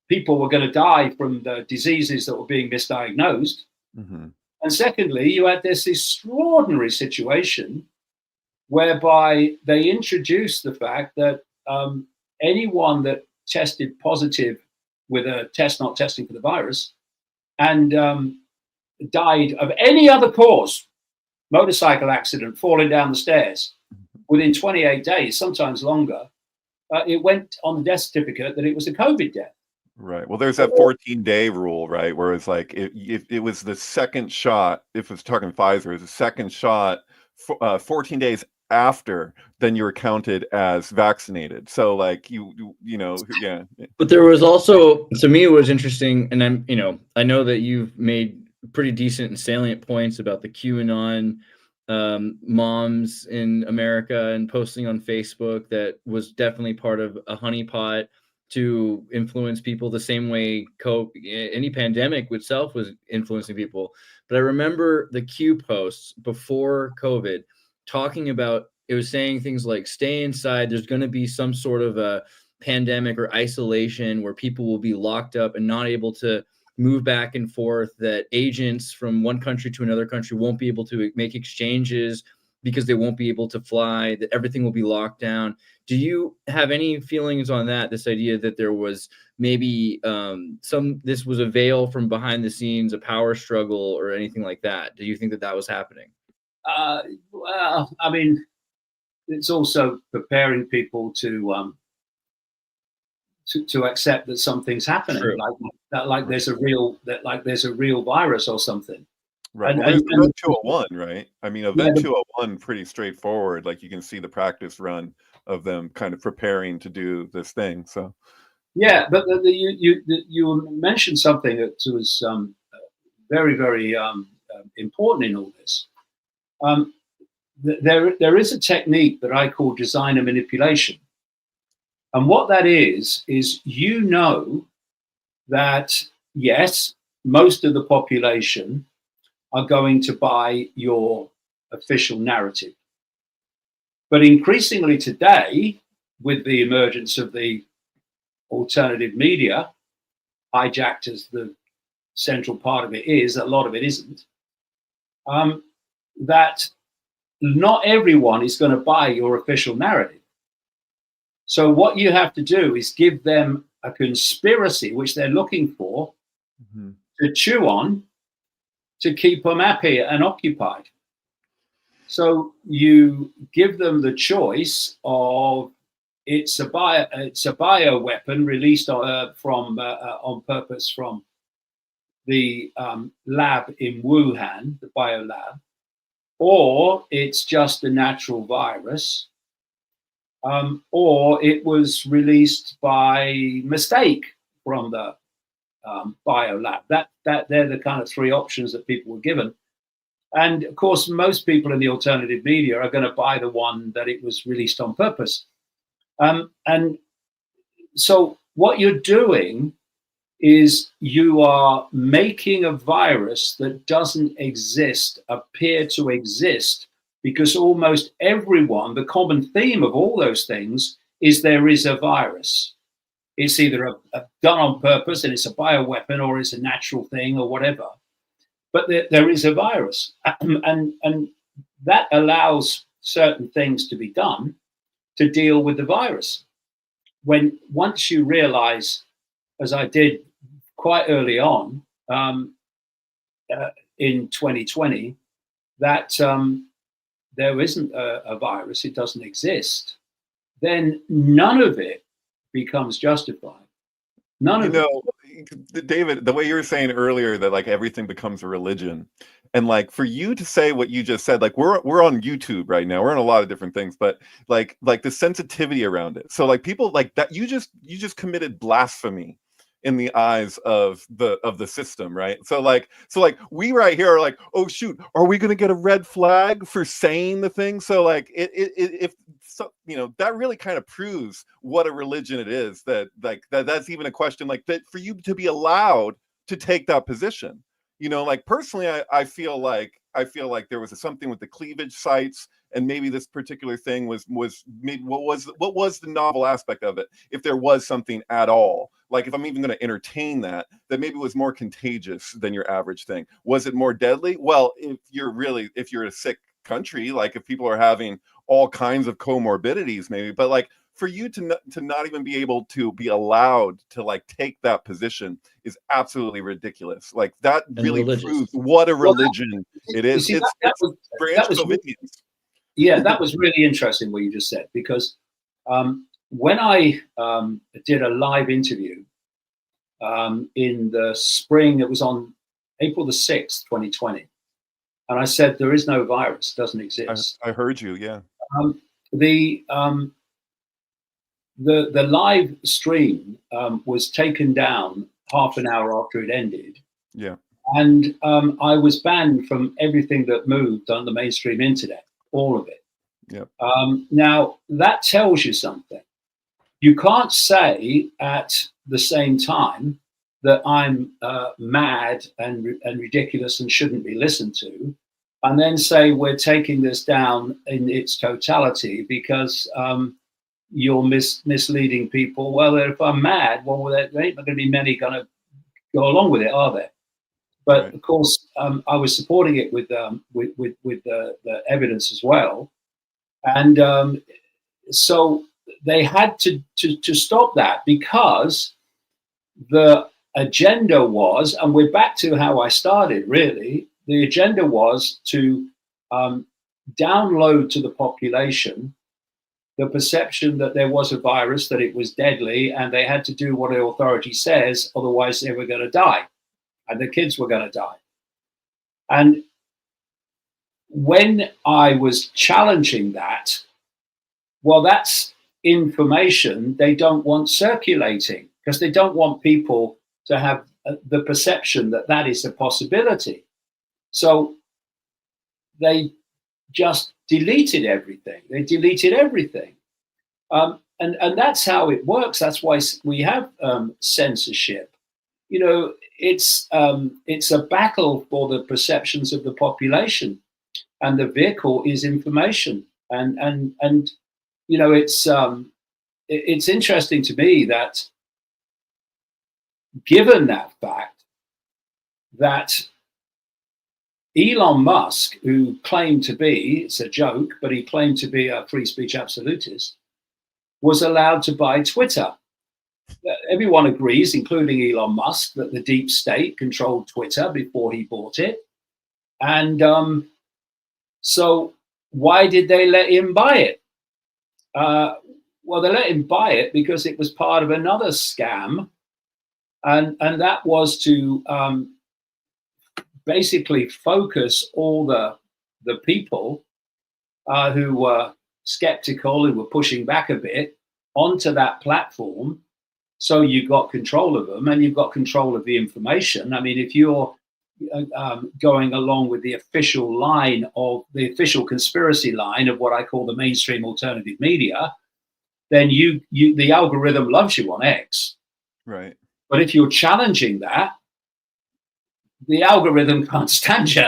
people were going to die from the diseases that were being misdiagnosed. Mm-hmm. And secondly, you had this extraordinary situation whereby they introduced the fact that anyone that tested positive with a test not testing for the virus and died of any other cause, motorcycle accident, falling down the stairs, within 28 days, sometimes longer, it went on the death certificate that it was a COVID death. Right. Well, there's that 14-day rule, right? Where it's like if it was the second shot, if it's talking Pfizer, it's the second shot, 14 days after, then you were counted as vaccinated. So like you know, yeah. But there was also, to me, it was interesting, and I know that you've made pretty decent and salient points about the QAnon moms in America and posting on Facebook that was definitely part of a honeypot to influence people the same way any pandemic itself was influencing people. But I remember the Q posts before COVID talking about, it was saying things like, stay inside, there's going to be some sort of a pandemic or isolation where people will be locked up and not able to move back and forth, that agents from one country to another country won't be able to make exchanges because they won't be able to fly, that everything will be locked down. Do you have any feelings on that, this idea that there was maybe this was a veil from behind the scenes, a power struggle or anything like that? Do you think that that was happening? Well, I mean, it's also preparing people to accept that something's happening, True. like there's a real virus or something. Right. And, Well, there's and- Event 201, right? I mean, Event Yeah, 201, pretty straightforward. Like you can see the practice run of them kind of preparing to do this thing. So Yeah, but you mentioned something that was very, very important in all this. There is a technique that I call designer manipulation. And what that is you know that, yes, most of the population are going to buy your official narrative. But increasingly today, with the emergence of the alternative media, hijacked as the central part of it is, a lot of it isn't, that not everyone is going to buy your official narrative. So what you have to do is give them a conspiracy, which they're looking for, to chew on, to keep them happy and occupied. So you give them the choice of, it's a bio weapon released on purpose from the lab in Wuhan, the bio lab, or it's just a natural virus, or it was released by mistake from the bio lab. That they're the kind of three options that people were given. And of course, most people in the alternative media are going to buy the one that it was released on purpose. And so what you're doing is you are making a virus that doesn't exist appear to exist, because almost everyone, the common theme of all those things is there is a virus. It's either done on purpose and it's a bioweapon, or it's a natural thing, or whatever. But there is a virus, and that allows certain things to be done to deal with the virus. Once you realize, as I did quite early on in 2020, that there isn't a virus, it doesn't exist, then none of it becomes justified. None of it. David, the way you were saying earlier that like everything becomes a religion, and like for you to say what you just said, like we're on YouTube right now, we're on a lot of different things, but like the sensitivity around it. So like people like that, you just committed blasphemy in the eyes of the system, right? So like we right here are like, oh shoot, are we going to get a red flag for saying the thing? So like if so, that really kind of proves what a religion it is, that's even a question like that for you to be allowed to take that position. Like personally, I feel like there was something with the cleavage sites, and maybe this particular thing was maybe what was the novel aspect of it, if there was something at all. Like if I'm even going to entertain that maybe it was more contagious than your average thing. Was it more deadly? Well, if you're a sick country, like if people are having all kinds of comorbidities, maybe, but like for you to not even be able to be allowed to like take that position is absolutely ridiculous. Like that really proves what a religion it is. That was really interesting what you just said, because when I did a live interview in the spring. It was on April the 6th, 2020. And I said, there is no virus, doesn't exist. I heard you, yeah. The live stream was taken down half an hour after it ended. Yeah. And I was banned from everything that moved on the mainstream internet, all of it. Yep. Now, that tells you something. You can't say at the same time that I'm mad and ridiculous and shouldn't be listened to, and then say we're taking this down in its totality because you're misleading people. Well, if I'm mad, well, there ain't going to be many going to go along with it, are there? But right. Of course, I was supporting it with the evidence as well, and so they had to stop that, because the agenda was, and we're back to how I started. Really, the agenda was to download to the population the perception that there was a virus, that it was deadly, and they had to do what the authority says, otherwise they were going to die, and the kids were going to die. And when I was challenging that, well, that's information they don't want circulating, because they don't want people to have the perception that that is a possibility. So they just deleted everything. They deleted everything. And that's how it works. That's why we have censorship. You know, it's a battle for the perceptions of the population, and the vehicle is information. And you know, it's interesting to me that, given that fact, that Elon Musk, who claimed to be, it's a joke, but he claimed to be a free speech absolutist, was allowed to buy Twitter. Everyone agrees, including Elon Musk, that the deep state controlled Twitter before he bought it. And so why did they let him buy it? Well, they let him buy it because it was part of another scam. And that was to basically focus all the people who were skeptical, who were pushing back a bit, onto that platform. So you got control of them, and you've got control of the information. I mean, if you're going along with the official line of the official conspiracy line of what I call the mainstream alternative media, then the algorithm loves you on X. Right. But if you're challenging that, the algorithm can't stand you.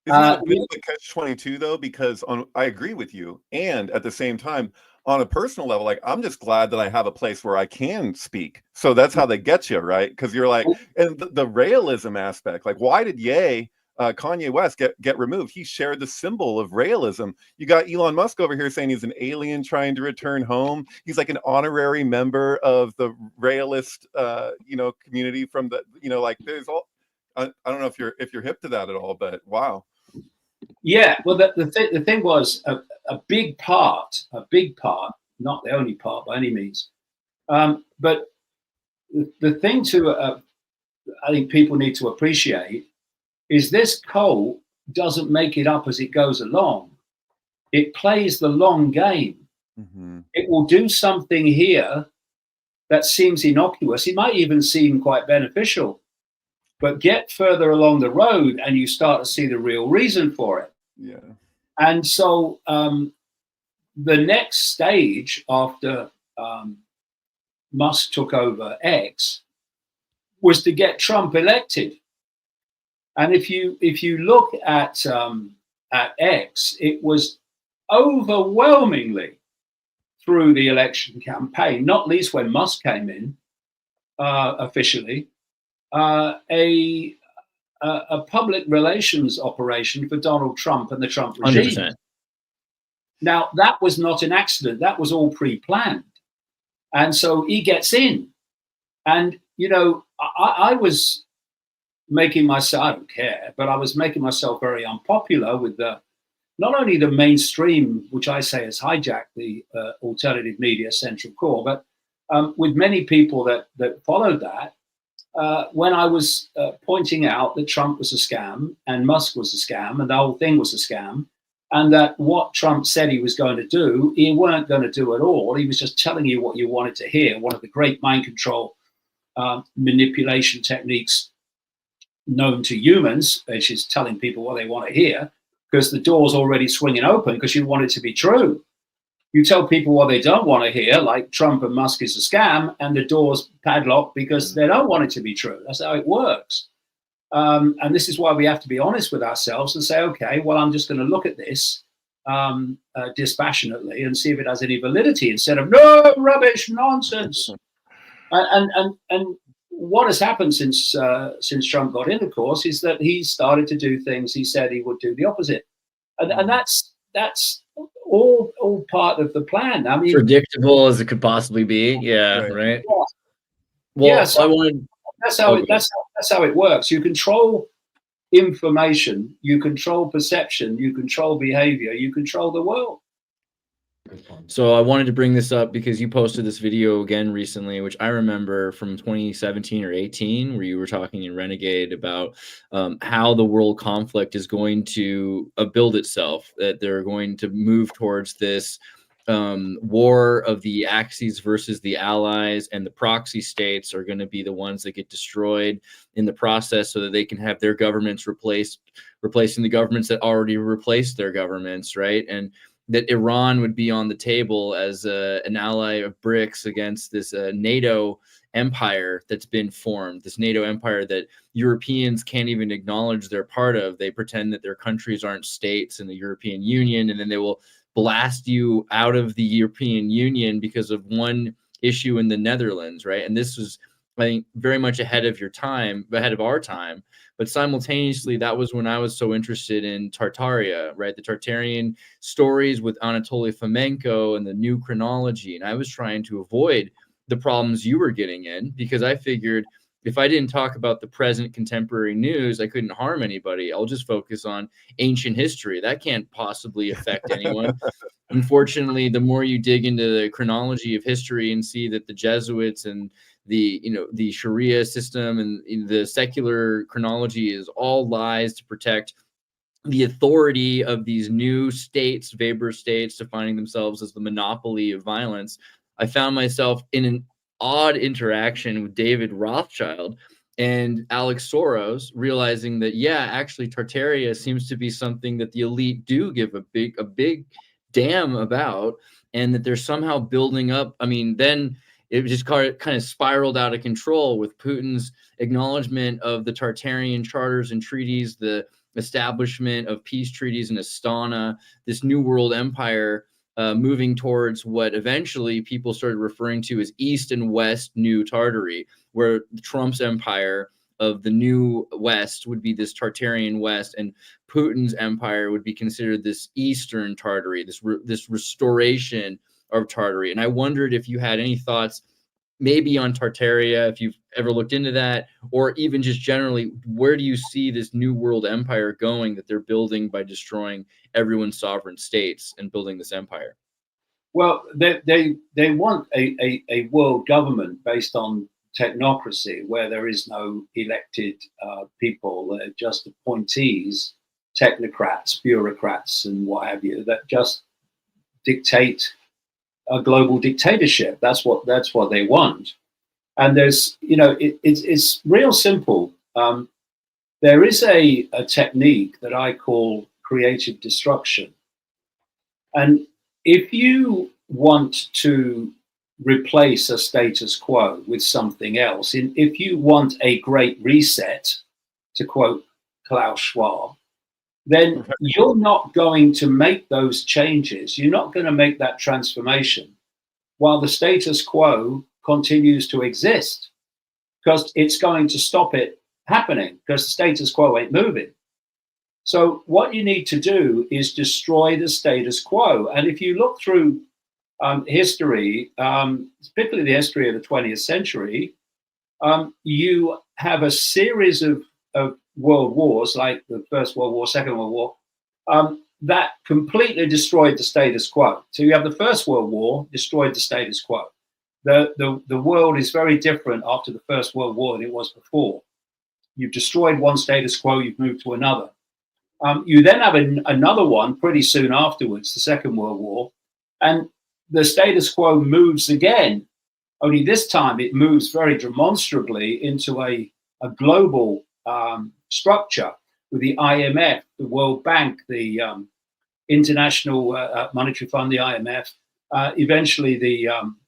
Isn't that a bit of a catch-22 though? Because I agree with you, and at the same time, on a personal level, like, I'm just glad that I have a place where I can speak. So that's how they get you, right? Because you're like, and the realism aspect, like, why did Kanye West get removed? He shared the symbol of realism. You got Elon Musk over here saying he's an alien trying to return home. He's like an honorary member of the realist, community from the, like, there's all. I don't know if you're hip to that at all, but wow. Yeah, well, the thing was a big part, not the only part by any means, but the thing I think people need to appreciate is this cult doesn't make it up as it goes along. It plays the long game. Mm-hmm. It will do something here that seems innocuous. It might even seem quite beneficial. But get further along the road and you start to see the real reason for it. Yeah. And so the next stage after Musk took over X was to get Trump elected. And if you look at X, it was overwhelmingly through the election campaign, not least when Musk came in officially, a public relations operation for Donald Trump and the Trump regime. 100%. Now, that was not an accident. That was all pre-planned. And so he gets in. And, I was making myself, I don't care, but I was making myself very unpopular with not only the mainstream, which I say has hijacked the alternative media central core, but with many people that followed that. when I was pointing out that Trump was a scam and Musk was a scam and the whole thing was a scam, and that what Trump said he was going to do, he weren't going to do at all. He was just telling you what you wanted to hear. One of the great mind control manipulation techniques known to humans, which is telling people what they want to hear, because the door's already swinging open because you want it to be true. You tell people what they don't want to hear, like Trump and Musk is a scam, and the door's padlocked because they don't want it to be true. That's how it works. And this is why we have to be honest with ourselves and say, okay, well, I'm just going to look at this dispassionately and see if it has any validity instead of no rubbish, nonsense. And what has happened since Trump got in, of course, is that he started to do things he said he would do the opposite, and that's all part of the plan. I mean, predictable as it could possibly be. Yeah, right. Yeah. Well, yeah, so I wanted. That's how it works. You control information, you control perception, you control behavior, you control the world. So I wanted to bring this up because you posted this video again recently, which I remember from 2017 or 18, where you were talking in Renegade about how the world conflict is going to build itself, that they're going to move towards this war of the Axis versus the allies, and the proxy states are going to be the ones that get destroyed in the process so that they can have their governments replacing the governments that already replaced their governments, right? And that Iran would be on the table as an ally of BRICS against this NATO empire that's been formed, this NATO empire that Europeans can't even acknowledge they're part of. They pretend that their countries aren't states in the European Union, and then they will blast you out of the European Union because of one issue in the Netherlands, right? And this was, I think, very much ahead of our time. But simultaneously, that was when I was so interested in Tartaria, right? The Tartarian stories with Anatoly Fomenko and the new chronology. And I was trying to avoid the problems you were getting in, because I figured if I didn't talk about the present contemporary news, I couldn't harm anybody. I'll just focus on ancient history. That can't possibly affect anyone. Unfortunately, the more you dig into the chronology of history and see that the Jesuits and the Sharia system and the secular chronology is all lies to protect the authority of these new states, Weber states, defining themselves as the monopoly of violence, I found myself in an odd interaction with David Rothschild and Alex Soros, realizing that, yeah, actually Tartaria seems to be something that the elite do give a big damn about, and that they're somehow building up. I mean, then it just kind of spiraled out of control with Putin's acknowledgement of the Tartarian charters and treaties, the establishment of peace treaties in Astana, this new world empire moving towards what eventually people started referring to as East and West New Tartary, where Trump's empire of the new West would be this Tartarian West, and Putin's empire would be considered this Eastern Tartary, this restoration of Tartary. And I wondered if you had any thoughts maybe on Tartaria, if you've ever looked into that, or even just generally, where do you see this new world empire going that they're building by destroying everyone's sovereign states and building this empire? Well, they want a world government based on technocracy, where there is no elected people, they're just appointees, technocrats, bureaucrats, and what have you, that just dictate a global dictatorship. That's what they want. And there's, it's real simple. There is a technique that I call creative destruction. And if you want to replace a status quo with something else, if you want a great reset, to quote Klaus Schwab, then you're not going to make those changes. You're not going to make that transformation while the status quo continues to exist, because it's going to stop it happening, because the status quo ain't moving. So what you need to do is destroy the status quo. And if you look through history, particularly the history of the 20th century, you have a series of world wars, like the First World War, Second World War, that completely destroyed the status quo. So you have the First World War, destroyed the status quo. the world is very different after the First World War than it was before. You've destroyed one status quo, you've moved to another. You then have another one pretty soon afterwards, the Second World War, and the status quo moves again. Only this time it moves very demonstrably into a global structure with the IMF, the World Bank, the International Monetary Fund, the IMF, eventually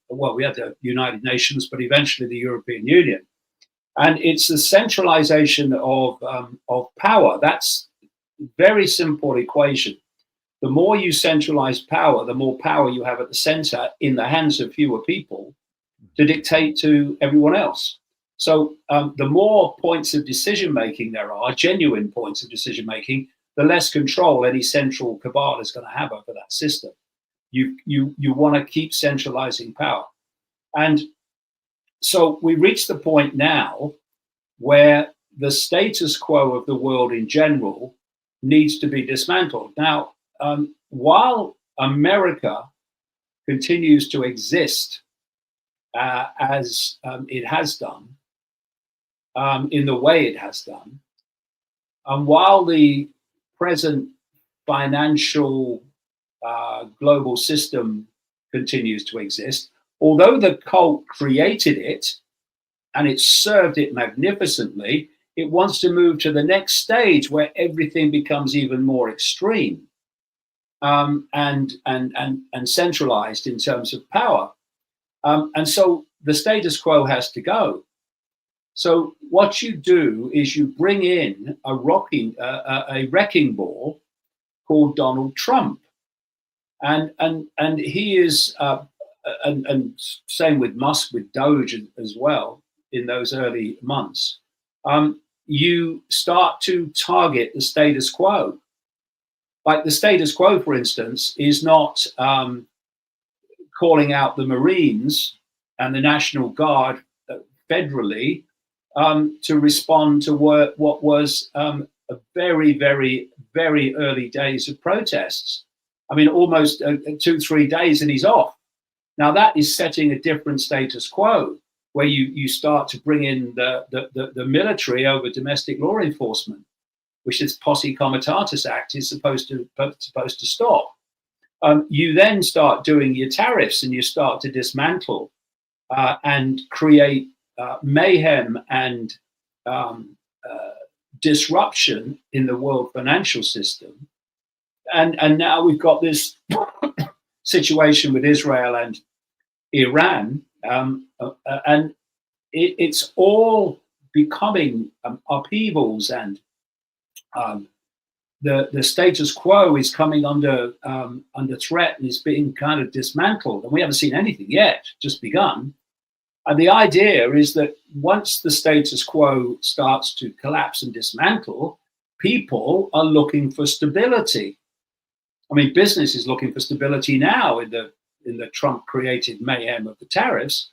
we had the United Nations, but eventually the European Union. And it's the centralization of power. That's a very simple equation. The more you centralize power, the more power you have at the center in the hands of fewer people to dictate to everyone else. So the more points of decision-making there are, genuine points of decision-making, the less control any central cabal is going to have over that system. You want to keep centralizing power. And so we reach the point now where the status quo of the world in general needs to be dismantled. Now, while America continues to exist as it has done, in the way it has done, and while the present financial global system continues to exist, although the cult created it and it served it magnificently, it wants to move to the next stage where everything becomes even more extreme and centralized in terms of power. And so the status quo has to go. So what you do is you bring in a wrecking ball called Donald Trump, and he is and same with Musk, with Doge as well in those early months. You start to target the status quo. Like the status quo, for instance, is not calling out the Marines and the National Guard federally to respond to what was a very, very, very early days of protests. I mean, almost 2-3 days and he's off. Now that is setting a different status quo, where you start to bring in the military over domestic law enforcement, which this Posse Comitatus Act is supposed to stop. You then start doing your tariffs and you start to dismantle and create mayhem and disruption in the world financial system. And now we've got this situation with Israel and Iran, and it's all becoming upheavals, and the status quo is coming under threat and is being kind of dismantled. And we haven't seen anything yet, just begun. And the idea is that once the status quo starts to collapse and dismantle, people are looking for stability. I mean, business is looking for stability now in the Trump-created mayhem of the tariffs.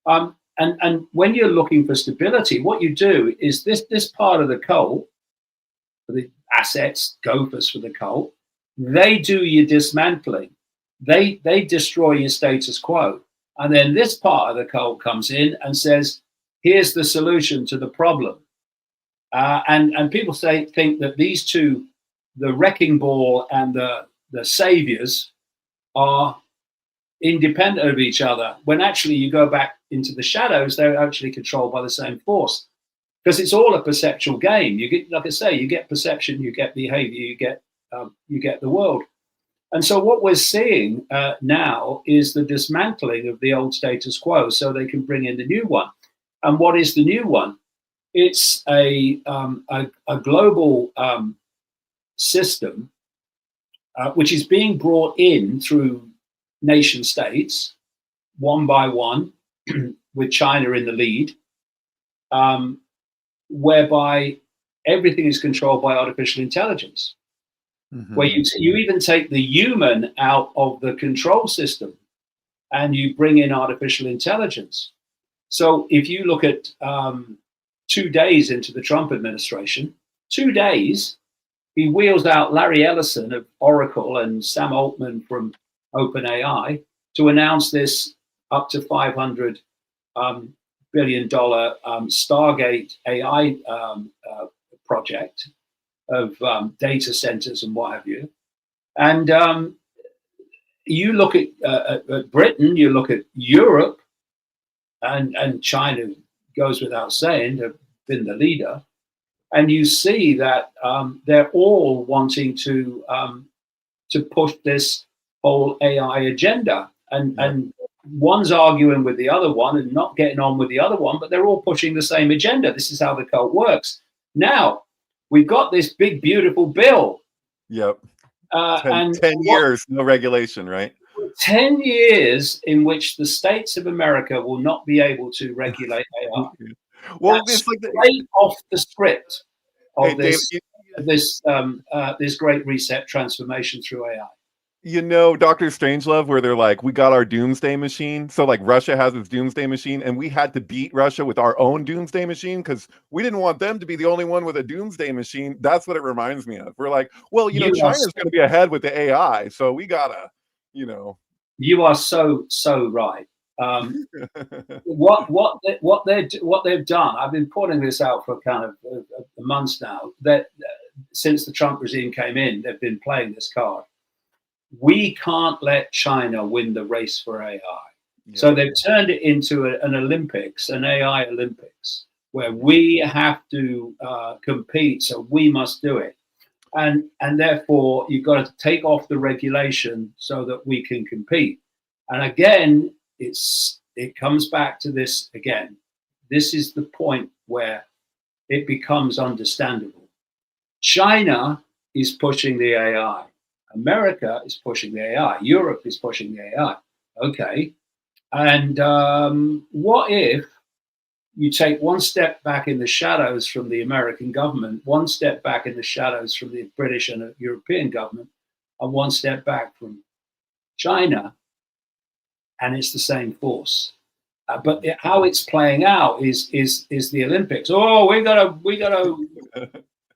And when you're looking for stability, what you do is this part of the cult, the assets, gophers for the cult, they do your dismantling. They destroy your status quo. And then this part of the cult comes in and says, here's the solution to the problem. And people think that these two, the wrecking ball and the saviors, are independent of each other, when actually you go back into the shadows, they're actually controlled by the same force. Because it's all a perceptual game. You get, like I say, you get perception, you get behavior, you get the world. And so what we're seeing now is the dismantling of the old status quo so they can bring in the new one. And what is the new one? It's a global system which is being brought in through nation states, one by one, with China in the lead, whereby everything is controlled by artificial intelligence. Mm-hmm. Where you even take the human out of the control system and you bring in artificial intelligence. So if you look at 2 days into the Trump administration, 2 days, he wheels out Larry Ellison of Oracle and Sam Altman from OpenAI to announce this up to $500 billion Stargate AI project of data centers and what have you. And you look at Britain, you look at Europe, and China goes without saying, have been the leader. And you see that they're all wanting to push this whole AI agenda. And one's arguing with the other one and not getting on with the other one, but they're all pushing the same agenda. This is how the cult works. Now, we've got this big, beautiful bill. Yep. 10 years, no regulation, right? 10 years in which the states of America will not be able to regulate AI. Well, That's it's like straight off the script of David, this great reset transformation through AI. You know, Dr. Strangelove, where they're like, we got our doomsday machine. So like Russia has its doomsday machine, and we had to beat Russia with our own doomsday machine because we didn't want them to be the only one with a doomsday machine. That's what it reminds me of. We're like, well, you know, China's going to be ahead with the AI, so we gotta, you know. You are so right. What they've done, I've been pointing this out for kind of a month now, that since the Trump regime came in, they've been playing this card. We can't let China win the race for AI. Yeah. So they've turned it into an Olympics, an AI Olympics, where we have to compete, so we must do it. And therefore, you've got to take off the regulation so that we can compete. And again, it comes back to this again. This is the point where it becomes understandable. China is pushing the AI. America is pushing the AI. Europe is pushing the AI. Okay. And what if you take one step back in the shadows from the American government, one step back in the shadows from the British and European government, and one step back from China, and it's the same force. But how it's playing out is the Olympics. Oh, we gotta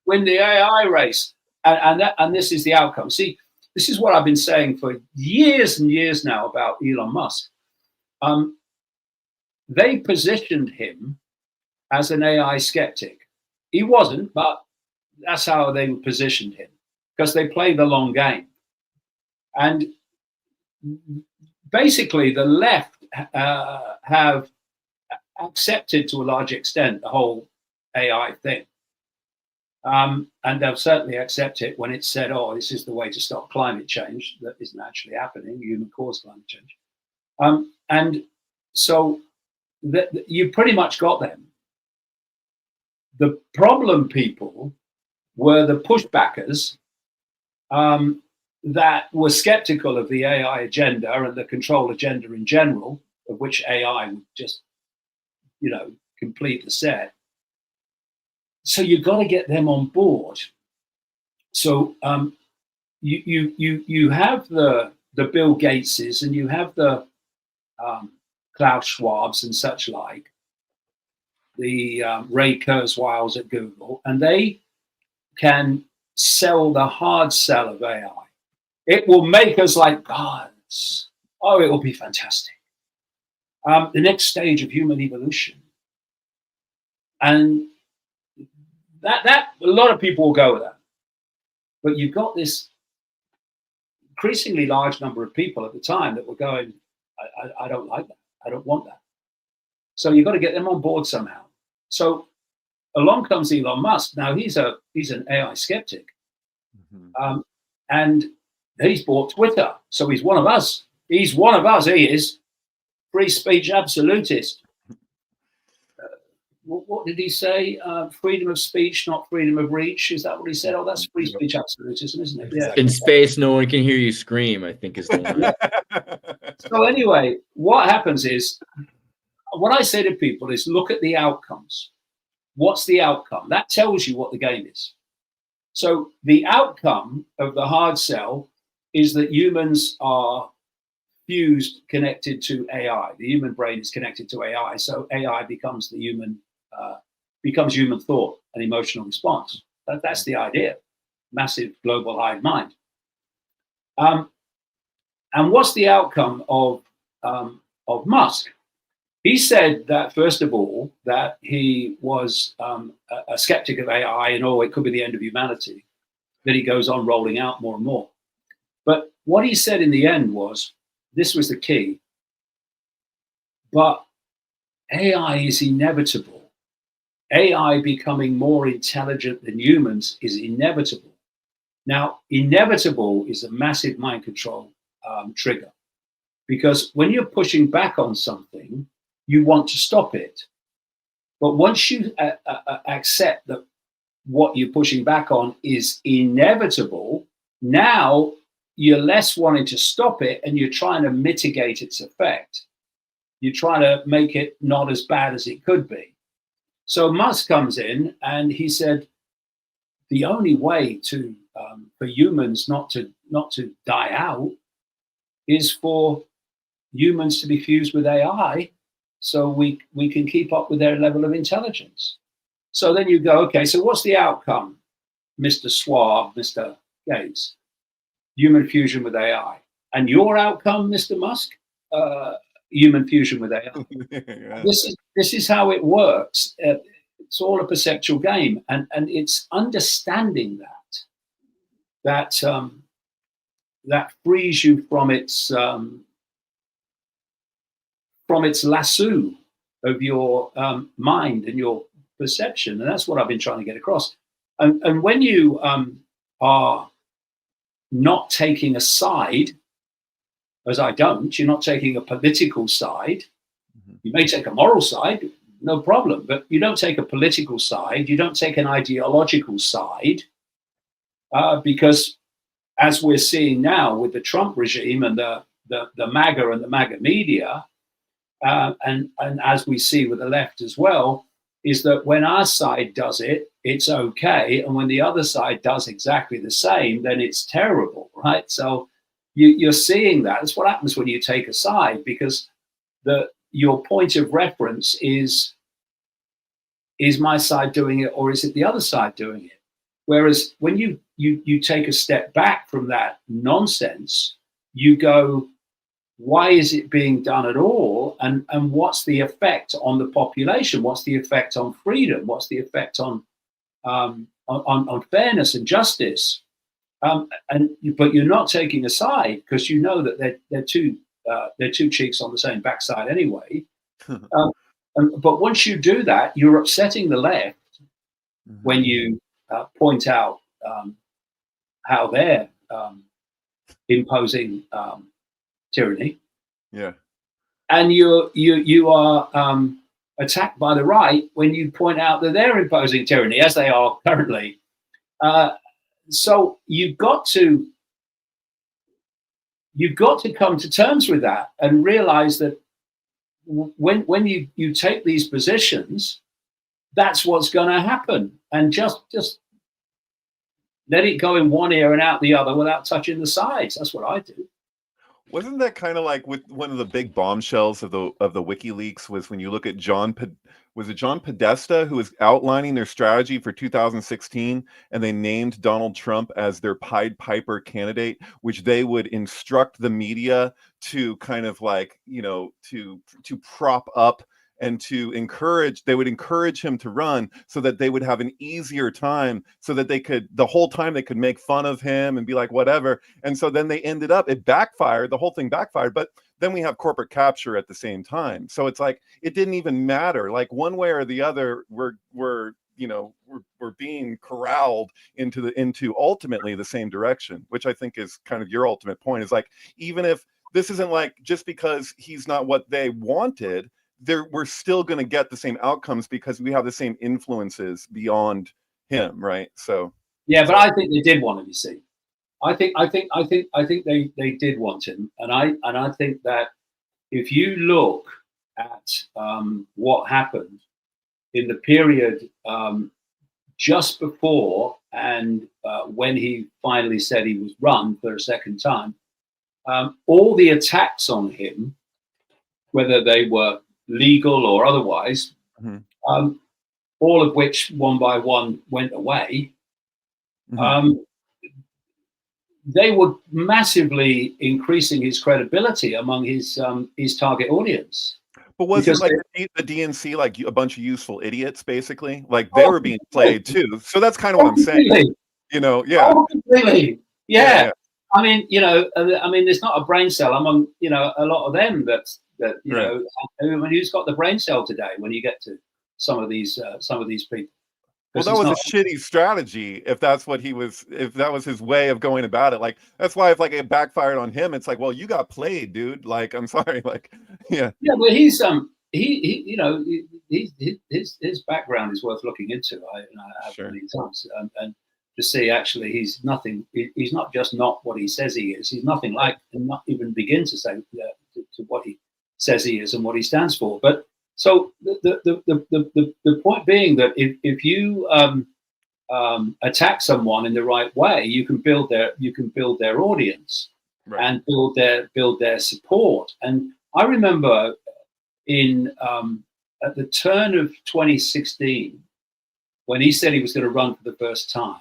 win the AI race, and this is the outcome. See, this is what I've been saying for years and years now about Elon Musk. They positioned him as an AI skeptic. He wasn't, but that's how they positioned him, because they play the long game. And basically, the left have accepted to a large extent the whole AI thing. And they'll certainly accept it when it's said, oh, this is the way to stop climate change. That isn't actually happening, human-caused climate change. And so you pretty much got them. The problem people were the pushbackers that were skeptical of the AI agenda and the control agenda in general, of which AI would just, complete the set. So you've got to get them on board. So you have the Bill Gateses and you have the Klaus Schwabs and such like, the Ray Kurzweils at Google, and they can sell the hard sell of AI. It will make us like gods. Oh, it will be fantastic. The next stage of human evolution. And that a lot of people will go with that. But you've got this increasingly large number of people at the time that were going, I don't like that. I don't want that. So you've got to get them on board somehow. So along comes Elon Musk. Now he's an AI skeptic. Mm-hmm. And he's bought Twitter. So he's one of us. He's one of us. He is free speech absolutist. What did he say? Freedom of speech, not freedom of reach. Is that what he said? Oh, that's free speech absolutism, isn't it? Yeah. In space, no one can hear you scream, I think is the one. So anyway, what happens is, what I say to people is look at the outcomes. What's the outcome? That tells you what the game is. So the outcome of the hard sell is that humans are fused, connected to AI. The human brain is connected to AI. So AI becomes the human thought and emotional response. That's the idea. Massive global hive mind. And what's the outcome of Musk. He said that, first of all, that he was a skeptic of AI and, it could be the end of humanity. Then he goes on rolling out more and more. But what he said in the end was, this was the key, but AI is inevitable. AI becoming more intelligent than humans is inevitable. Now, inevitable is a massive mind control trigger, because when you're pushing back on something, you want to stop it. But once you accept that what you're pushing back on is inevitable, now you're less wanting to stop it and you're trying to mitigate its effect. You're trying to make it not as bad as it could be. So Musk comes in and he said, the only way to for humans not to die out is for humans to be fused with AI, so we can keep up with their level of intelligence. So then you go, okay, so what's the outcome, Mr. Schwab, Mr. Gates? Human fusion with AI. And your outcome, Mr. Musk? Human fusion with AI. Yeah. This is how it works. It's all a perceptual game, and it's understanding that frees you from its lasso of your mind and your perception, and that's what I've been trying to get across. And when you are not taking a side, as I don't, you're not taking a political side. You may take a moral side, no problem, but you don't take a political side, you don't take an ideological side, because as we're seeing now with the Trump regime and the MAGA and the MAGA media, and as we see with the left as well, is that when our side does it, it's okay, and when the other side does exactly the same, then it's terrible, right? So you're seeing that. That's what happens when you take a side, because your point of reference is my side doing it, or is it the other side doing it? Whereas when you take a step back from that nonsense, you go, why is it being done at all? And what's the effect on the population? What's the effect on freedom? What's the effect on fairness and justice? But you're not taking a side, because you know that they're two cheeks on the same backside anyway. But once you do that, you're upsetting the left when you point out how they're imposing tyranny. Yeah. And you are attacked by the right when you point out that they're imposing tyranny, as they are currently. So you've got to come to terms with that and realize that when you take these positions, that's what's going to happen, and just let it go in one ear and out the other without touching the sides. That's what I do. Wasn't that kind of like with one of the big bombshells of the WikiLeaks was when you look at John Podesta, who was outlining their strategy for 2016, and they named Donald Trump as their Pied Piper candidate, which they would instruct the media to kind of like, to prop up and they would encourage him to run so that they would have an easier time, so that the whole time they could make fun of him and be like, whatever. And so then it backfired, the whole thing backfired, but then we have corporate capture at the same time. So it's like, it didn't even matter. Like one way or the other, we're being corralled into ultimately the same direction, which I think is kind of your ultimate point, is like, even if this isn't like, just because he's not what they wanted, we're still going to get the same outcomes because we have the same influences beyond him, right? So yeah, but I think they did want him. You see, I think they did want him, and I think that if you look at what happened in the period just before and when he finally said he was run for a second time, all the attacks on him, whether they were legal or otherwise, all of which one by one went away. they were massively increasing his credibility among his target audience. But wasn't like the DNC like a bunch of useful idiots, basically? Like they were being played too. So that's kind of what I'm saying. You know, yeah. Oh, completely. Yeah. I mean, you know, there's not a brain cell among, you know, a lot of them that you Right. know, I mean, who's got the brain cell today when you get to some of these people. Well, that was a shitty strategy if that's what if that was his way of going about it. Like, that's why if like it backfired on him, it's like, well, you got played, dude. Like, I'm sorry. Like, yeah. Yeah, well, he's you know, his background is worth looking into. I have many times, and to see actually he's nothing. He's not just not what he says he is. He's nothing like, and not even begin to say to what he says he is and what he stands for. But so the point being that if you attack someone in the right way, you can build their audience and build their support. And I remember at the turn of 2016, when he said he was going to run for the first time,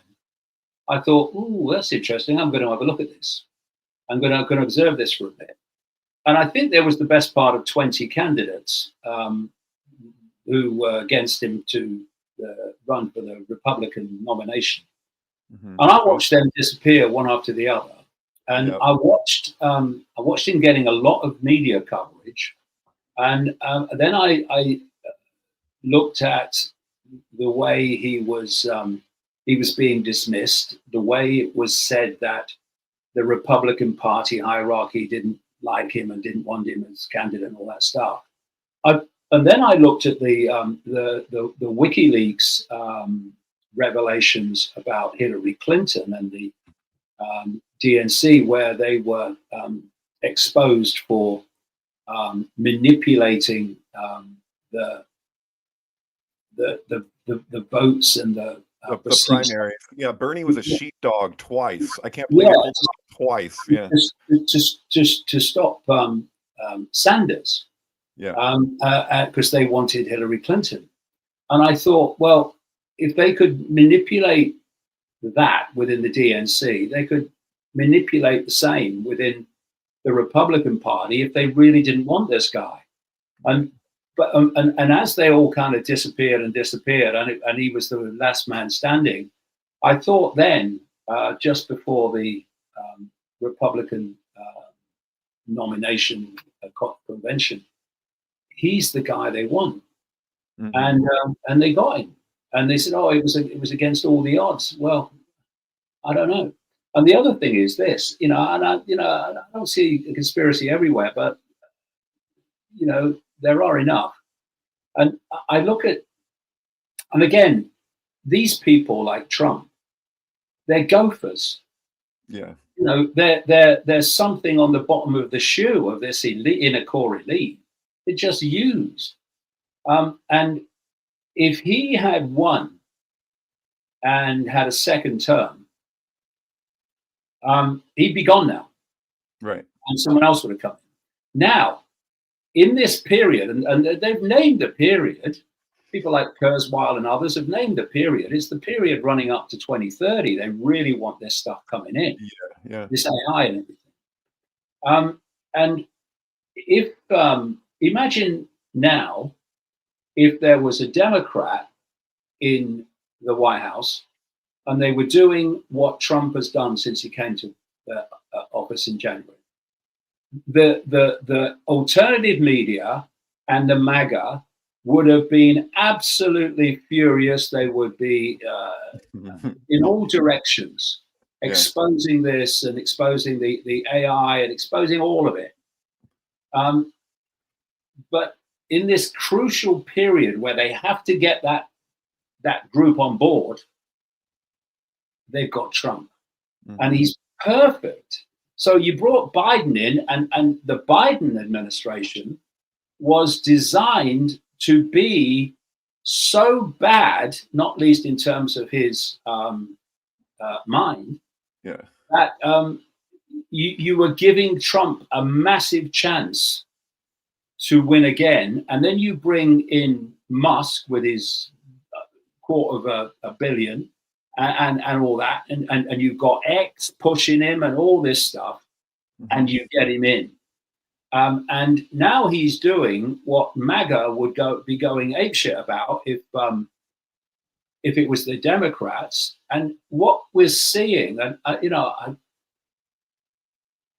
I thought, "Ooh, that's interesting. I'm going to have a look at this. I'm going to observe this for a bit." And I think there was the best part of 20 candidates who were against him to run for the Republican nomination. And I watched them disappear one after the other. And I watched him getting a lot of media coverage. And then I looked at the way he was being dismissed, the way it was said that the Republican Party hierarchy didn't like him and didn't want him as candidate and all that stuff. And then I looked at the WikiLeaks revelations about Hillary Clinton and the DNC, where they were exposed for manipulating the votes and the primary. Yeah, Bernie was a sheepdog twice. I can't believe he pulled it off twice. Yeah, just to stop Sanders. Yeah, because they wanted Hillary Clinton, and I thought, well, if they could manipulate that within the DNC, they could manipulate the same within the Republican Party if they really didn't want this guy. And as they all kind of disappeared, and he was the last man standing, I thought then, just before the Republican nomination convention, he's the guy they want. And they got him. And they said, oh, it was against all the odds. Well, I don't know. And the other thing is this, and I don't see a conspiracy everywhere, but there are enough. And I look at, and again, these people like Trump, they're gophers. Yeah. There's something on the bottom of the shoe of this inner core elite. They're just used. And if he had won and had a second term, he'd be gone now. Right. And someone else would have come. Now, in this period, and they've named the period, people like Kurzweil and others have named the period. It's the period running up to 2030. They really want this stuff coming in. Yeah. This AI and everything. And if imagine now if there was a Democrat in the White House and they were doing what Trump has done since he came to office in January. The alternative media and the MAGA would have been absolutely furious. They would be in all directions, exposing this and exposing the AI and exposing all of it. But in this crucial period where they have to get that group on board, they've got Trump. And he's perfect. So you brought Biden in, and the Biden administration was designed to be so bad, not least in terms of his mind, that you were giving Trump a massive chance to win again. And then you bring in Musk with his $250 million and all that, and you've got X pushing him and all this stuff, and you get him in. And now he's doing what MAGA would be going apeshit about if it was the Democrats. And what we're seeing, and I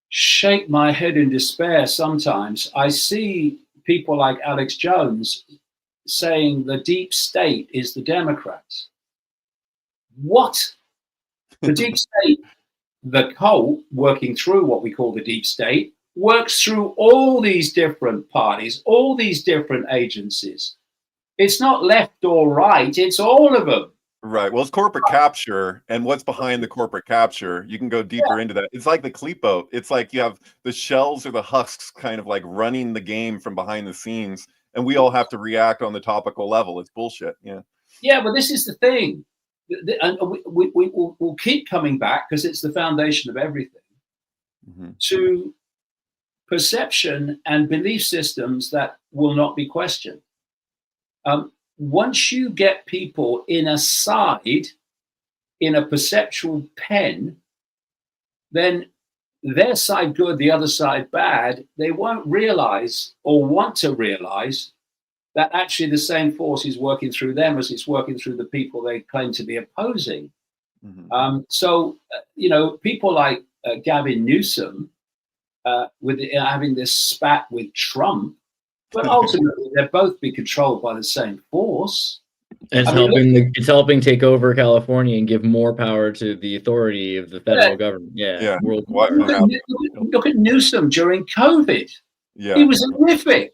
shake my head in despair sometimes. I see people like Alex Jones saying the deep state is the Democrats. What? The deep state, the cult working through what we call the deep state, works through all these different parties, all these different agencies. It's not left or right, it's all of them. Right. Well, it's corporate capture, and what's behind the corporate capture, you can go deeper into that. It's like the Klepo. It's like you have the shells or the husks kind of like running the game from behind the scenes, and we all have to react on the topical level. It's bullshit. Yeah. Yeah, but this is the thing. And we'll keep coming back because it's the foundation of everything, to perception and belief systems that will not be questioned. Once you get people in a side, in a perceptual pen, then their side good, the other side bad, they won't realize or want to realize that actually the same force is working through them as it's working through the people they claim to be opposing. So, people like Gavin Newsom, with having this spat with Trump, but ultimately they'll both be controlled by the same force. And it's helping take over California and give more power to the authority of the federal government. Yeah. Look at Newsom during COVID. Yeah. He was horrific.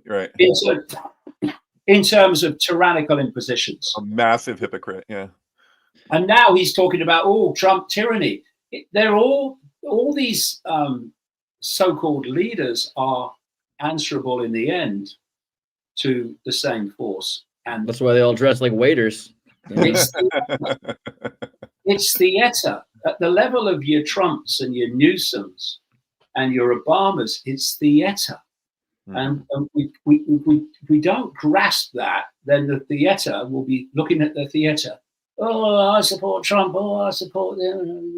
Right. In terms of tyrannical impositions. A massive hypocrite. Yeah. And now he's talking about, Trump tyranny. They're all these so-called leaders are answerable in the end to the same force. And that's why they all dress like waiters. It's theater. At the level of your Trumps and your Newsoms and your Obamas, it's theater. And we don't grasp that, then the theater will be looking at the theater. Oh, I support Trump. Oh, I support them.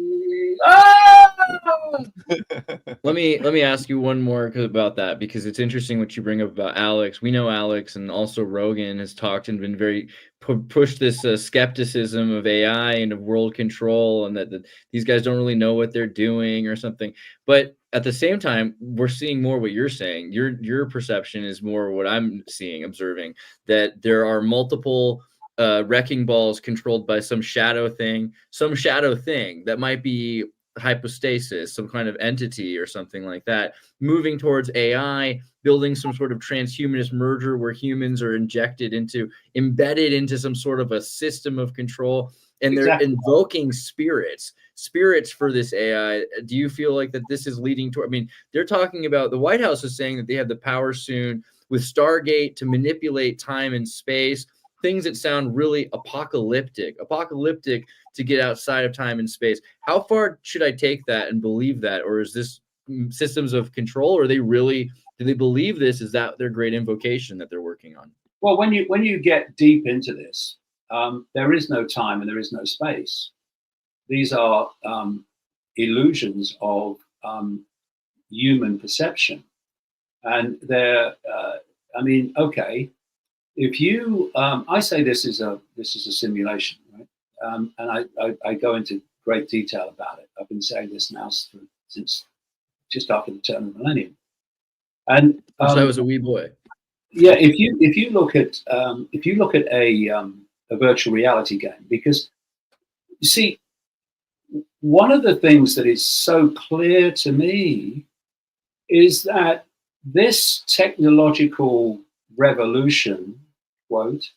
Let me ask you one more about that, because it's interesting what you bring up about Alex. We know Alex, and also Rogan has talked and been very pushed this skepticism of AI and of world control, and that these guys don't really know what they're doing or something. But at the same time, we're seeing more what you're saying. Your perception is more what I'm seeing, observing, that there are multiple wrecking balls controlled by some shadow thing that might be hypostasis, some kind of entity or something like that, moving towards AI, building some sort of transhumanist merger where humans are embedded into some sort of a system of control, and they're invoking spirits for this AI. Do you feel like that this is leading to, they're talking about, the White House is saying that they have the power soon with Stargate to manipulate time and space, things that sound really apocalyptic to get outside of time and space. How far should I take that and believe that? Or is this systems of control? Or do they believe this? Is that their great invocation that they're working on? Well, when you get deep into this, there is no time and there is no space. These are illusions of human perception. And they're, okay, if you, I say this is a simulation, right? And I go into great detail about it. I've been saying this now since just after the turn of the millennium. And I was a wee boy. Yeah, if you look at a virtual reality game, because you see, one of the things that is so clear to me is that this technological revolution, quote,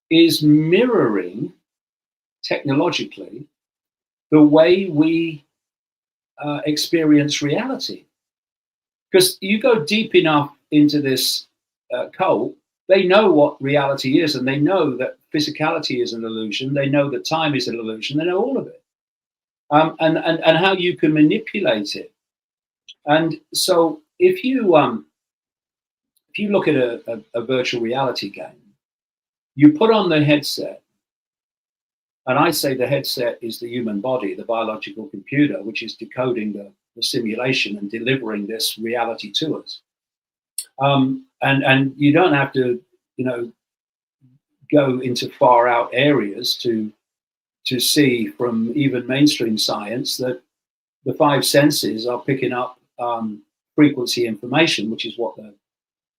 is mirroring technologically the way we experience reality. Because you go deep enough into this cult, they know what reality is, and they know that physicality is an illusion. They know that time is an illusion. They know all of it, and how you can manipulate it. And so, if you look at a virtual reality game, you put on the headset, And I say the headset is the human body, the biological computer, which is decoding the simulation and delivering this reality to us. And you don't have to, go into far out areas to see from even mainstream science that the five senses are picking up frequency information, which is what the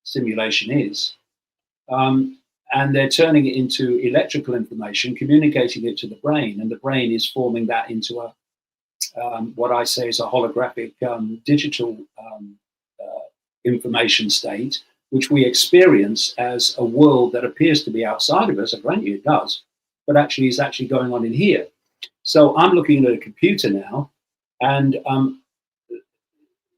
simulation is. And they're turning it into electrical information, communicating it to the brain, and the brain is forming that into a what I say is a holographic digital information state, which we experience as a world that appears to be outside of us. I grant you it does, but actually is actually going on in here. So I'm looking at a computer now, and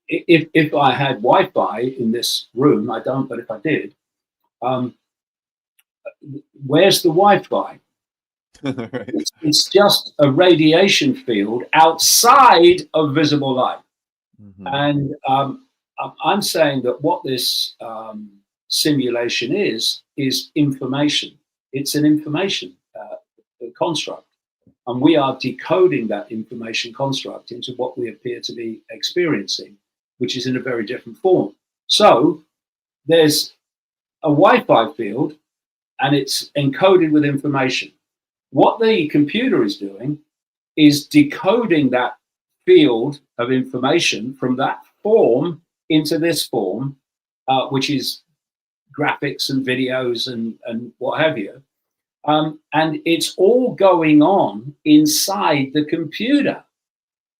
if I had Wi-Fi in this room, I don't, but if I did, where's the Wi-Fi? Right. It's just a radiation field outside of visible light. Mm-hmm. And I'm saying that what this simulation is information. It's an information construct. And we are decoding that information construct into what we appear to be experiencing, which is in a very different form. So there's a Wi-Fi field, and it's encoded with information. What the computer is doing is decoding that field of information from that form into this form, which is graphics and videos and what have you. And it's all going on inside the computer.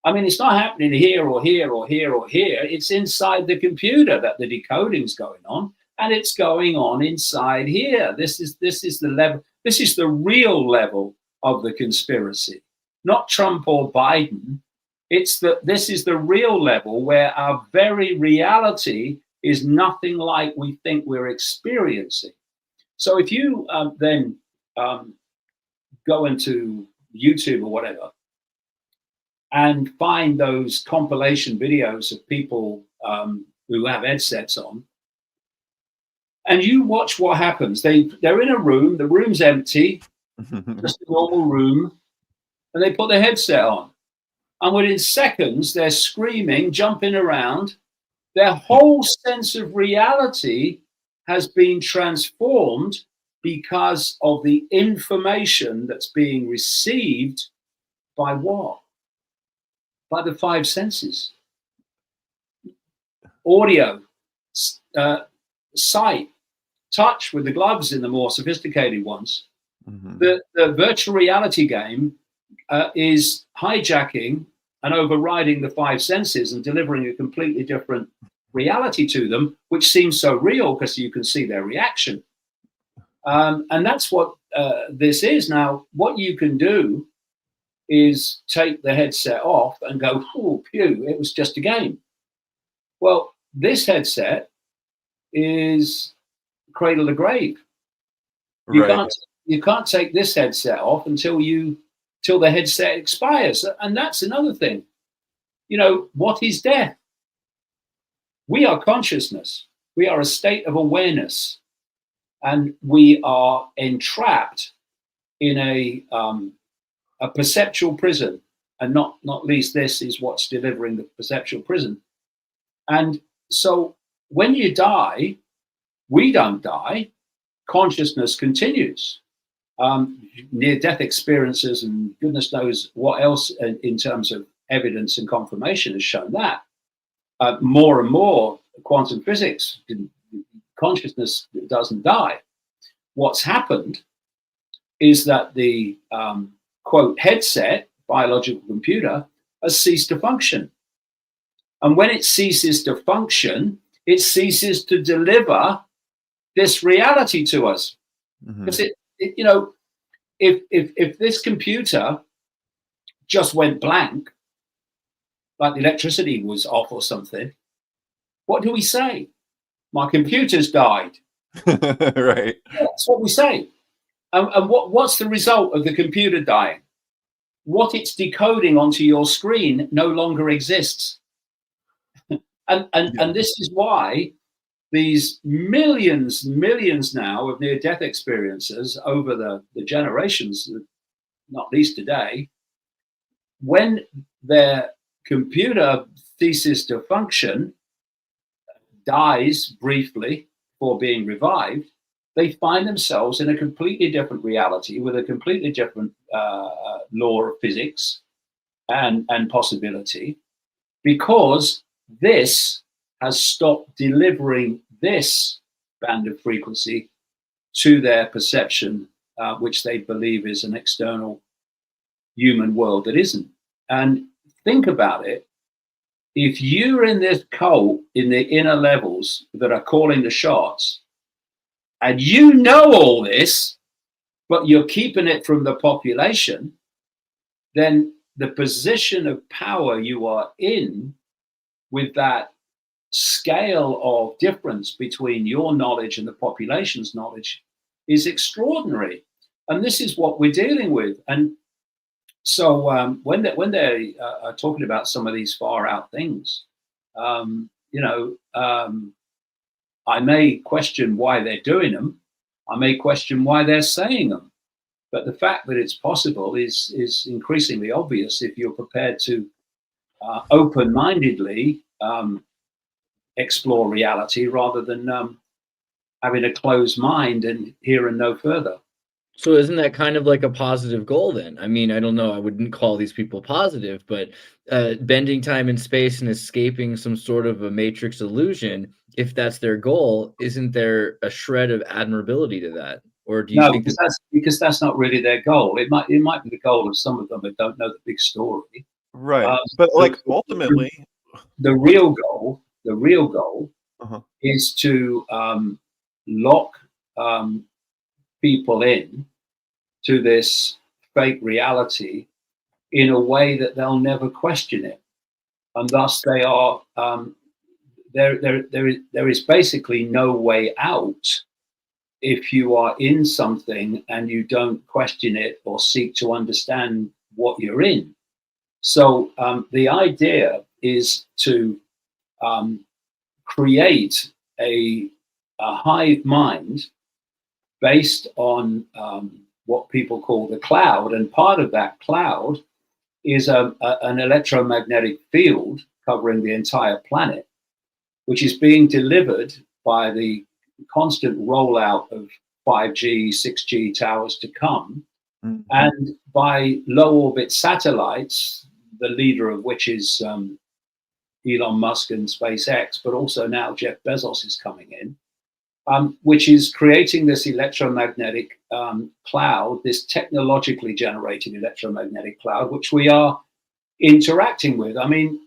I mean, it's not happening here or here or here or here. It's inside the computer that the decoding's going on, and it's going on inside here. This is the level. This is the real level of the conspiracy, not Trump or Biden. This is the real level where our very reality is nothing like we think we're experiencing. So if you then go into YouTube or whatever and find those compilation videos of people who have headsets on, and you watch what happens. They're in a room, the room's empty, just a normal room, and they put their headset on. And within seconds, they're screaming, jumping around. Their whole sense of reality has been transformed because of the information that's being received by what? By the five senses. Audio, sight, touch with the gloves in the more sophisticated ones. Mm-hmm. The virtual reality game is hijacking and overriding the five senses and delivering a completely different reality to them, which seems so real because you can see their reaction. And that's what this is. Now, what you can do is take the headset off and go, oh, phew, it was just a game. Well, this headset is cradle to grave. You can't take this headset off until the headset expires. And that's another thing. What is death? We are consciousness. We are a state of awareness. And we are entrapped in a perceptual prison. And not least, this is what's delivering the perceptual prison. And so when you die, we don't die. Consciousness continues. Near-death experiences and goodness knows what else in terms of evidence and confirmation has shown that. More and more quantum physics, consciousness doesn't die. What's happened is that the quote headset, biological computer, has ceased to function. And when it ceases to function, it ceases to deliver this reality to us. Because if this computer just went blank, like the electricity was off or something, what do we say? My computer's died. Right. Yeah, that's what we say. And what's the result of the computer dying? What it's decoding onto your screen no longer exists. And this is why these millions now of near-death experiences over the generations not least today, when their computer ceases to function, dies briefly before being revived, they find themselves in a completely different reality with a completely different law of physics and possibility, because this has stopped delivering this band of frequency to their perception, which they believe is an external human world that isn't. And think about it. If you're in this cult in the inner levels that are calling the shots, and you know all this, but you're keeping it from the population, then the position of power you are in, with that scale of difference between your knowledge and the population's knowledge, is extraordinary. And this is what we're dealing with. And so when they are talking about some of these far out things, I may question why they're doing them. I may question why they're saying them. But the fact that it's possible is increasingly obvious if you're prepared to open-mindedly explore reality rather than having a closed mind and hear and no further. So isn't that kind of like a positive goal then? I mean, I don't know, I wouldn't call these people positive, but bending time and space and escaping some sort of a matrix illusion, if that's their goal, isn't there a shred of admirability to that? Or do you think because that's not really their goal. It might be the goal of some of them that don't know the big story. Right. But like ultimately the real goal is to lock people in to this fake reality in a way that they'll never question it, and thus they are there is basically no way out if you are in something and you don't question it or seek to understand what you're in. So the idea is to create a hive mind based on what people call the cloud, and part of that cloud is an electromagnetic field covering the entire planet, which is being delivered by the constant rollout of 5G, 6G towers to come, and by low orbit satellites, the leader of which is Elon Musk and SpaceX, but also now Jeff Bezos is coming in, which is creating this electromagnetic cloud, this technologically generated electromagnetic cloud, which we are interacting with. I mean,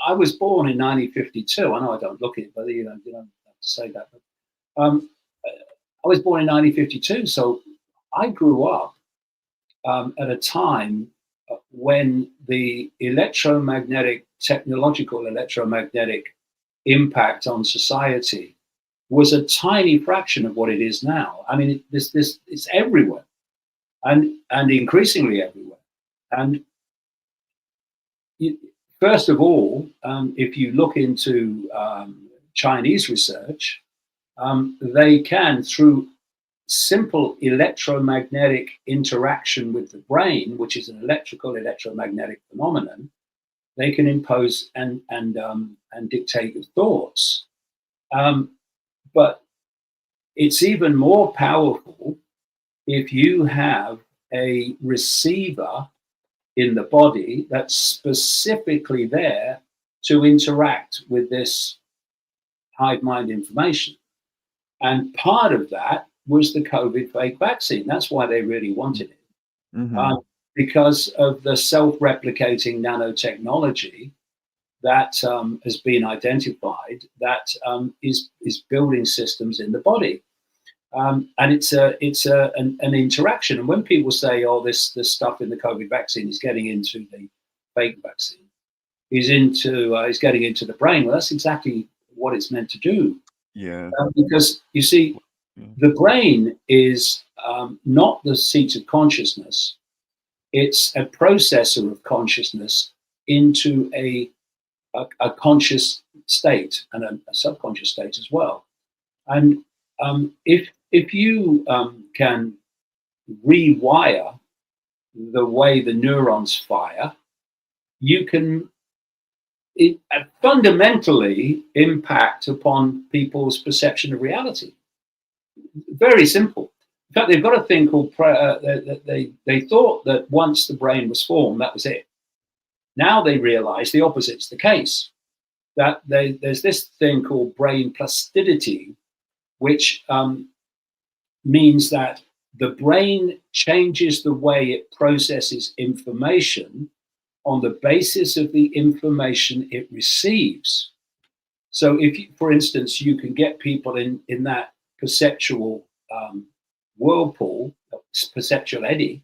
I was born in 1952. I know I don't look it, but you don't have to say that. But, I was born in 1952, so I grew up at a time when the technological electromagnetic impact on society was a tiny fraction of what it is now. I mean, it's everywhere, and increasingly everywhere. And first of all, if you look into Chinese research, they can, through simple electromagnetic interaction with the brain, which is an electromagnetic phenomenon, they can impose and dictate your thoughts. But it's even more powerful if you have a receiver in the body that's specifically there to interact with this hive mind information. And part of that was the COVID fake vaccine. That's why they really wanted it. Because of the self-replicating nanotechnology that has been identified that is building systems in the body. And it's an interaction. And when people say, "Oh, this stuff in the COVID vaccine is getting into the fake vaccine, is getting into the brain," well, that's exactly what it's meant to do. Yeah. Because you see, the brain is not the seat of consciousness. It's a processor of consciousness into a conscious state and a subconscious state as well. And if you can rewire the way the neurons fire, you can fundamentally impact upon people's perception of reality. Very simple. In fact, they've got a thing called, they thought that once the brain was formed, that was it. Now they realize the opposite's the case, that there's this thing called brain plasticity, which means that the brain changes the way it processes information on the basis of the information it receives. So if, for instance, you can get people in that perceptual whirlpool, perceptual eddy,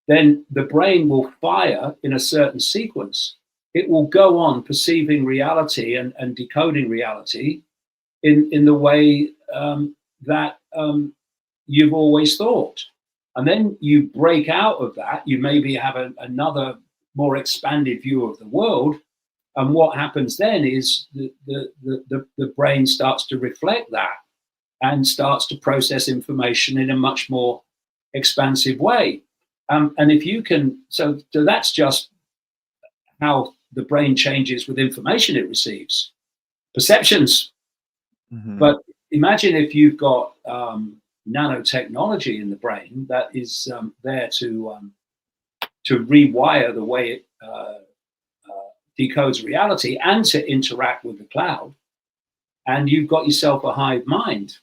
then the brain will fire in a certain sequence. It will go on perceiving reality and decoding reality in the way that you've always thought. And then you break out of that, you maybe have another more expanded view of the world. And what happens then is the brain starts to reflect that and starts to process information in a much more expansive way. And if you can, so that's just how the brain changes with information it receives. Perceptions. Mm-hmm. But imagine if you've got nanotechnology in the brain that is there to rewire the way it decodes reality and to interact with the cloud, and you've got yourself a hive mind,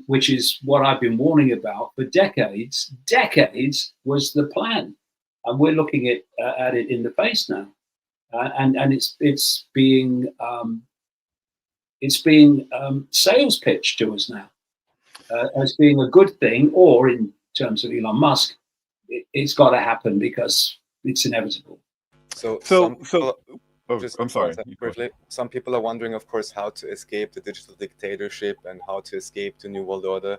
which is what I've been warning about for decades. Decades was the plan, and we're looking at it in the face now, and it's being sales pitched to us now as being a good thing, or in terms of Elon Musk, it's got to happen because it's inevitable. I'm sorry. Briefly, some people are wondering, of course, how to escape the digital dictatorship and how to escape the New World Order.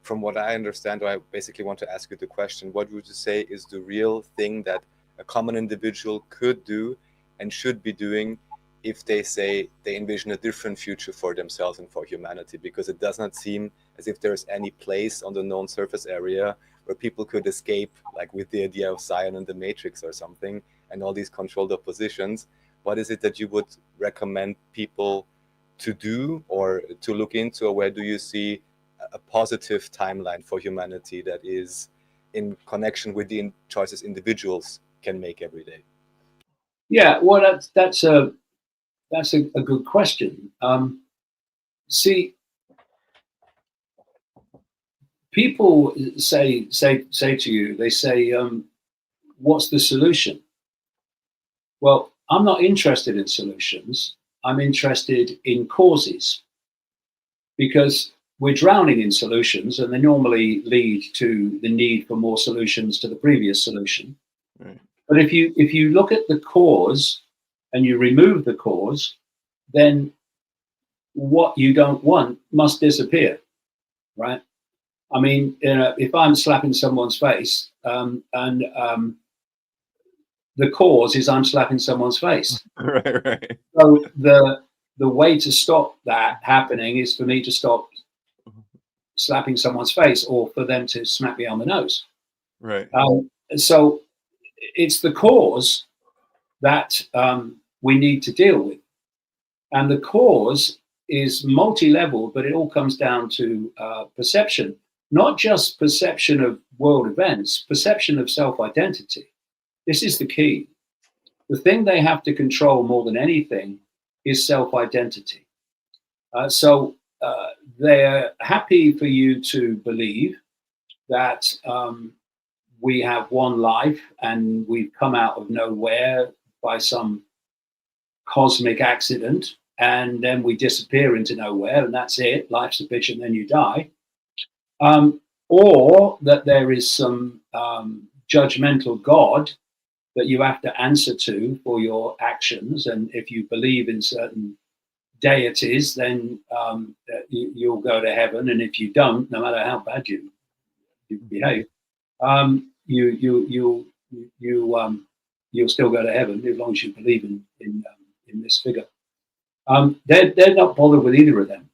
From what I understand, I basically want to ask you the question, what would you say is the real thing that a common individual could do and should be doing if they say they envision a different future for themselves and for humanity? Because it does not seem as if there's any place on the known surface area where people could escape, like with the idea of Zion and the Matrix or something, and all these controlled oppositions. What is it that you would recommend people to do or to look into, or where do you see a positive timeline for humanity that is in connection with the choices individuals can make every day? Yeah, well, that's a good question. See, people say to you, they say, what's the solution? Well, I'm not interested in solutions. I'm interested in causes, because we're drowning in solutions and they normally lead to the need for more solutions to the previous solution. Right. But if you look at the cause and you remove the cause, then what you don't want must disappear, right? I mean, if I'm slapping someone's face the cause is I'm slapping someone's face. Right. So the way to stop that happening is for me to stop slapping someone's face, or for them to smack me on the nose. Right. So it's the cause that we need to deal with, and the cause is multi-level, but it all comes down to perception, not just perception of world events, perception of self-identity. This is the key. The thing they have to control more than anything is self-identity. So they're happy for you to believe that we have one life and we've come out of nowhere by some cosmic accident, and then we disappear into nowhere, and that's it. Life's a bitch, and then you die. Or that there is some judgmental God that you have to answer to for your actions, and if you believe in certain deities, then you'll go to heaven, and if you don't, no matter how bad you behave, you'll still go to heaven as long as you believe in this figure. They're not bothered with either of them,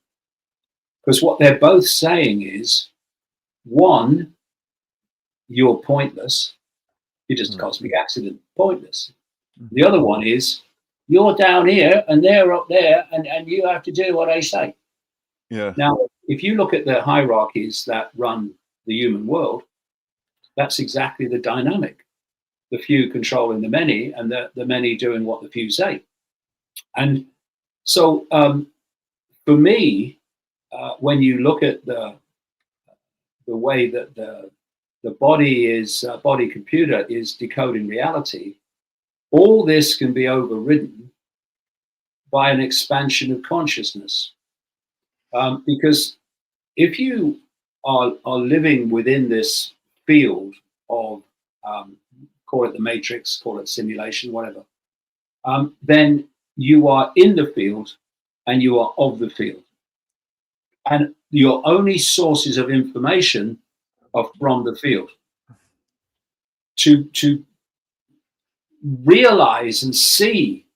because what they're both saying is, one, you're pointless. You're just a cosmic accident, pointless. The other one is you're down here and they're up there, and you have to do what I say. Yeah. Now, if you look at the hierarchies that run the human world, that's exactly the dynamic. The few controlling the many, and the many doing what the few say. And so for me, when you look at the way that the body computer is decoding reality, all this can be overridden by an expansion of consciousness. Because if you are living within this field of, call it the matrix, call it simulation, whatever, then you are in the field and you are of the field. And your only sources of information are from the field. To realize and see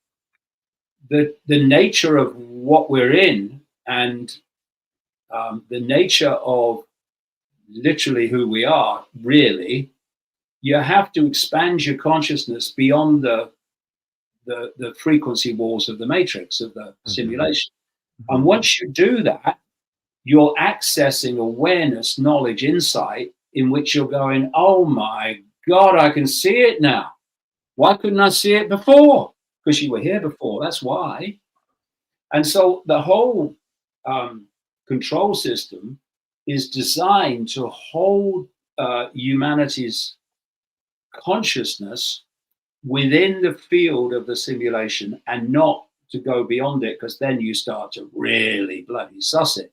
the nature of what we're in, and the nature of literally who we are, really, you have to expand your consciousness beyond the frequency walls of the matrix, of the simulation. And once you do that, you're accessing awareness, knowledge, insight, in which you're going, oh my God, I can see it now. Why couldn't I see it before? Because you were here before, that's why. And so the whole control system is designed to hold humanity's consciousness within the field of the simulation and not to go beyond it, because then you start to really bloody suss it.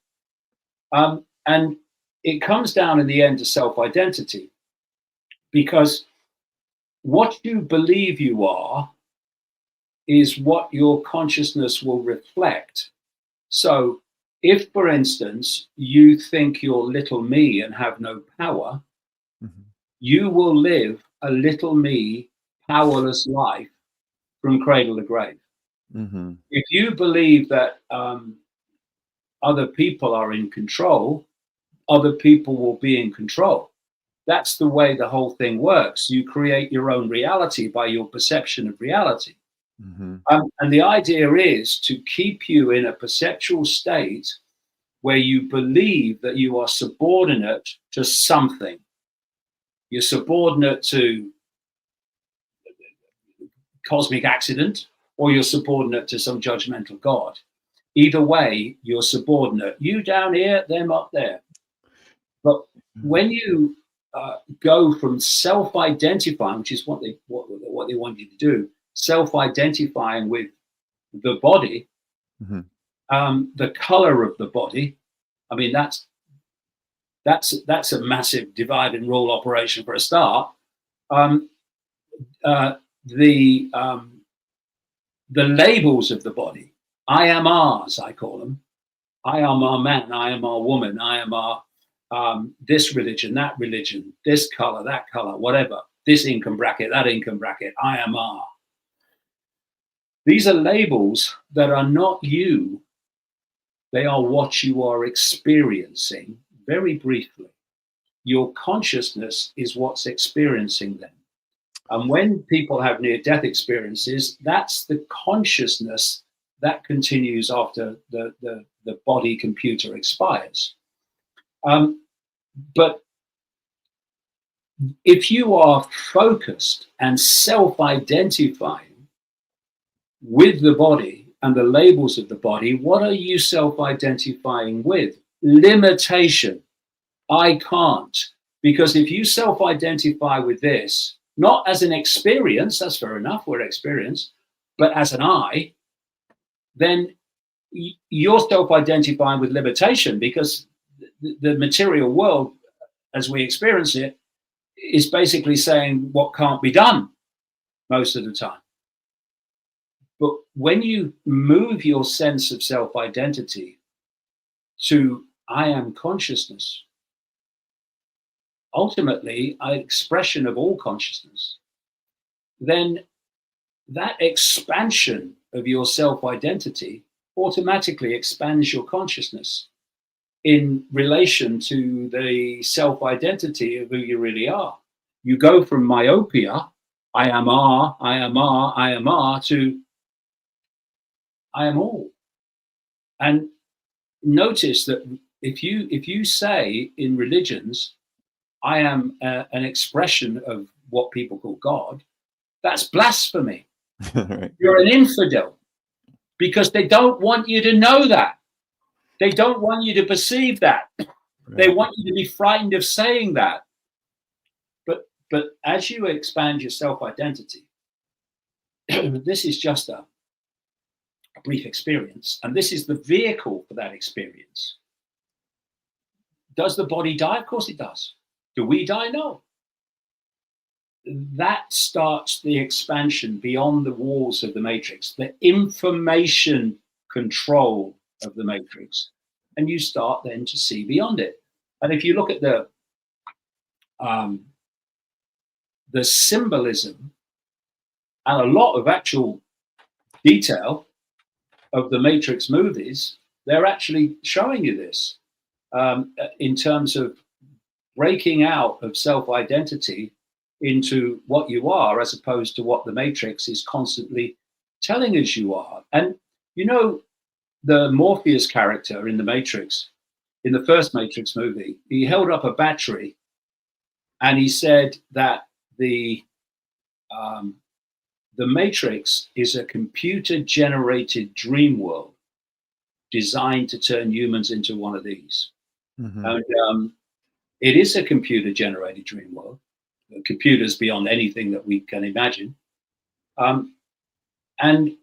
And it comes down in the end to self-identity, because what you believe you are is what your consciousness will reflect. So if, for instance, you think you're little me and have no power, you will live a little me, powerless life from cradle to grave. If you believe that other people are in control, other people will be in control. That's the way the whole thing works. You create your own reality by your perception of reality. And the idea is to keep you in a perceptual state where you believe that you are subordinate to something. You're subordinate to cosmic accident, or you're subordinate to some judgmental God. Either way, you're subordinate. You down here, them up there. But when you go from self-identifying, which is what they want you to do, self-identifying with the body, the color of the body. I mean, that's a massive divide and rule operation for a start. The labels of the body, I am ours, I call them. I am our man, I am our woman, I am our this religion, that religion, this color, that color, whatever, this income bracket, that income bracket, I am our. These are labels that are not you. They are what you are experiencing. Very briefly, your consciousness is what's experiencing them. And when people have near-death experiences, that's the consciousness that continues after the body computer expires. But if you are focused and self-identifying with the body and the labels of the body, what are you self-identifying with? Limitation. I can't. Because if you self-identify with this, not as an experience, that's fair enough, we're experienced, but as an I, then you're self-identifying with limitation, because the material world, as we experience it, is basically saying what can't be done most of the time. But when you move your sense of self-identity to I am consciousness, ultimately an expression of all consciousness, then that expansion of your self-identity automatically expands your consciousness in relation to the self-identity of who you really are. you go from myopia, I am R, I am R, I am R, to I am all. And notice that if you say in religions, I am an expression of what people call God, that's blasphemy. Right. You're an infidel, because they don't want you to know that. They don't want you to perceive that. They want you to be frightened of saying that. But as you expand your self-identity, this is just a brief experience, and this is the vehicle for that experience. Does the body die? Of course it does. Do we die? No. That starts the expansion beyond the walls of the matrix, the information control of the matrix, and you start then to see beyond it. And if you look at the symbolism and a lot of actual detail of the Matrix movies, they're actually showing you this in terms of breaking out of self-identity into what you are, as opposed to what the Matrix is constantly telling us you are. And you know, the Morpheus character in the Matrix, in the first Matrix movie, he held up a battery and he said that the Matrix is a computer-generated dream world designed to turn humans into one of these. Mm-hmm. And it is a computer-generated dream world. Computers beyond anything that we can imagine. And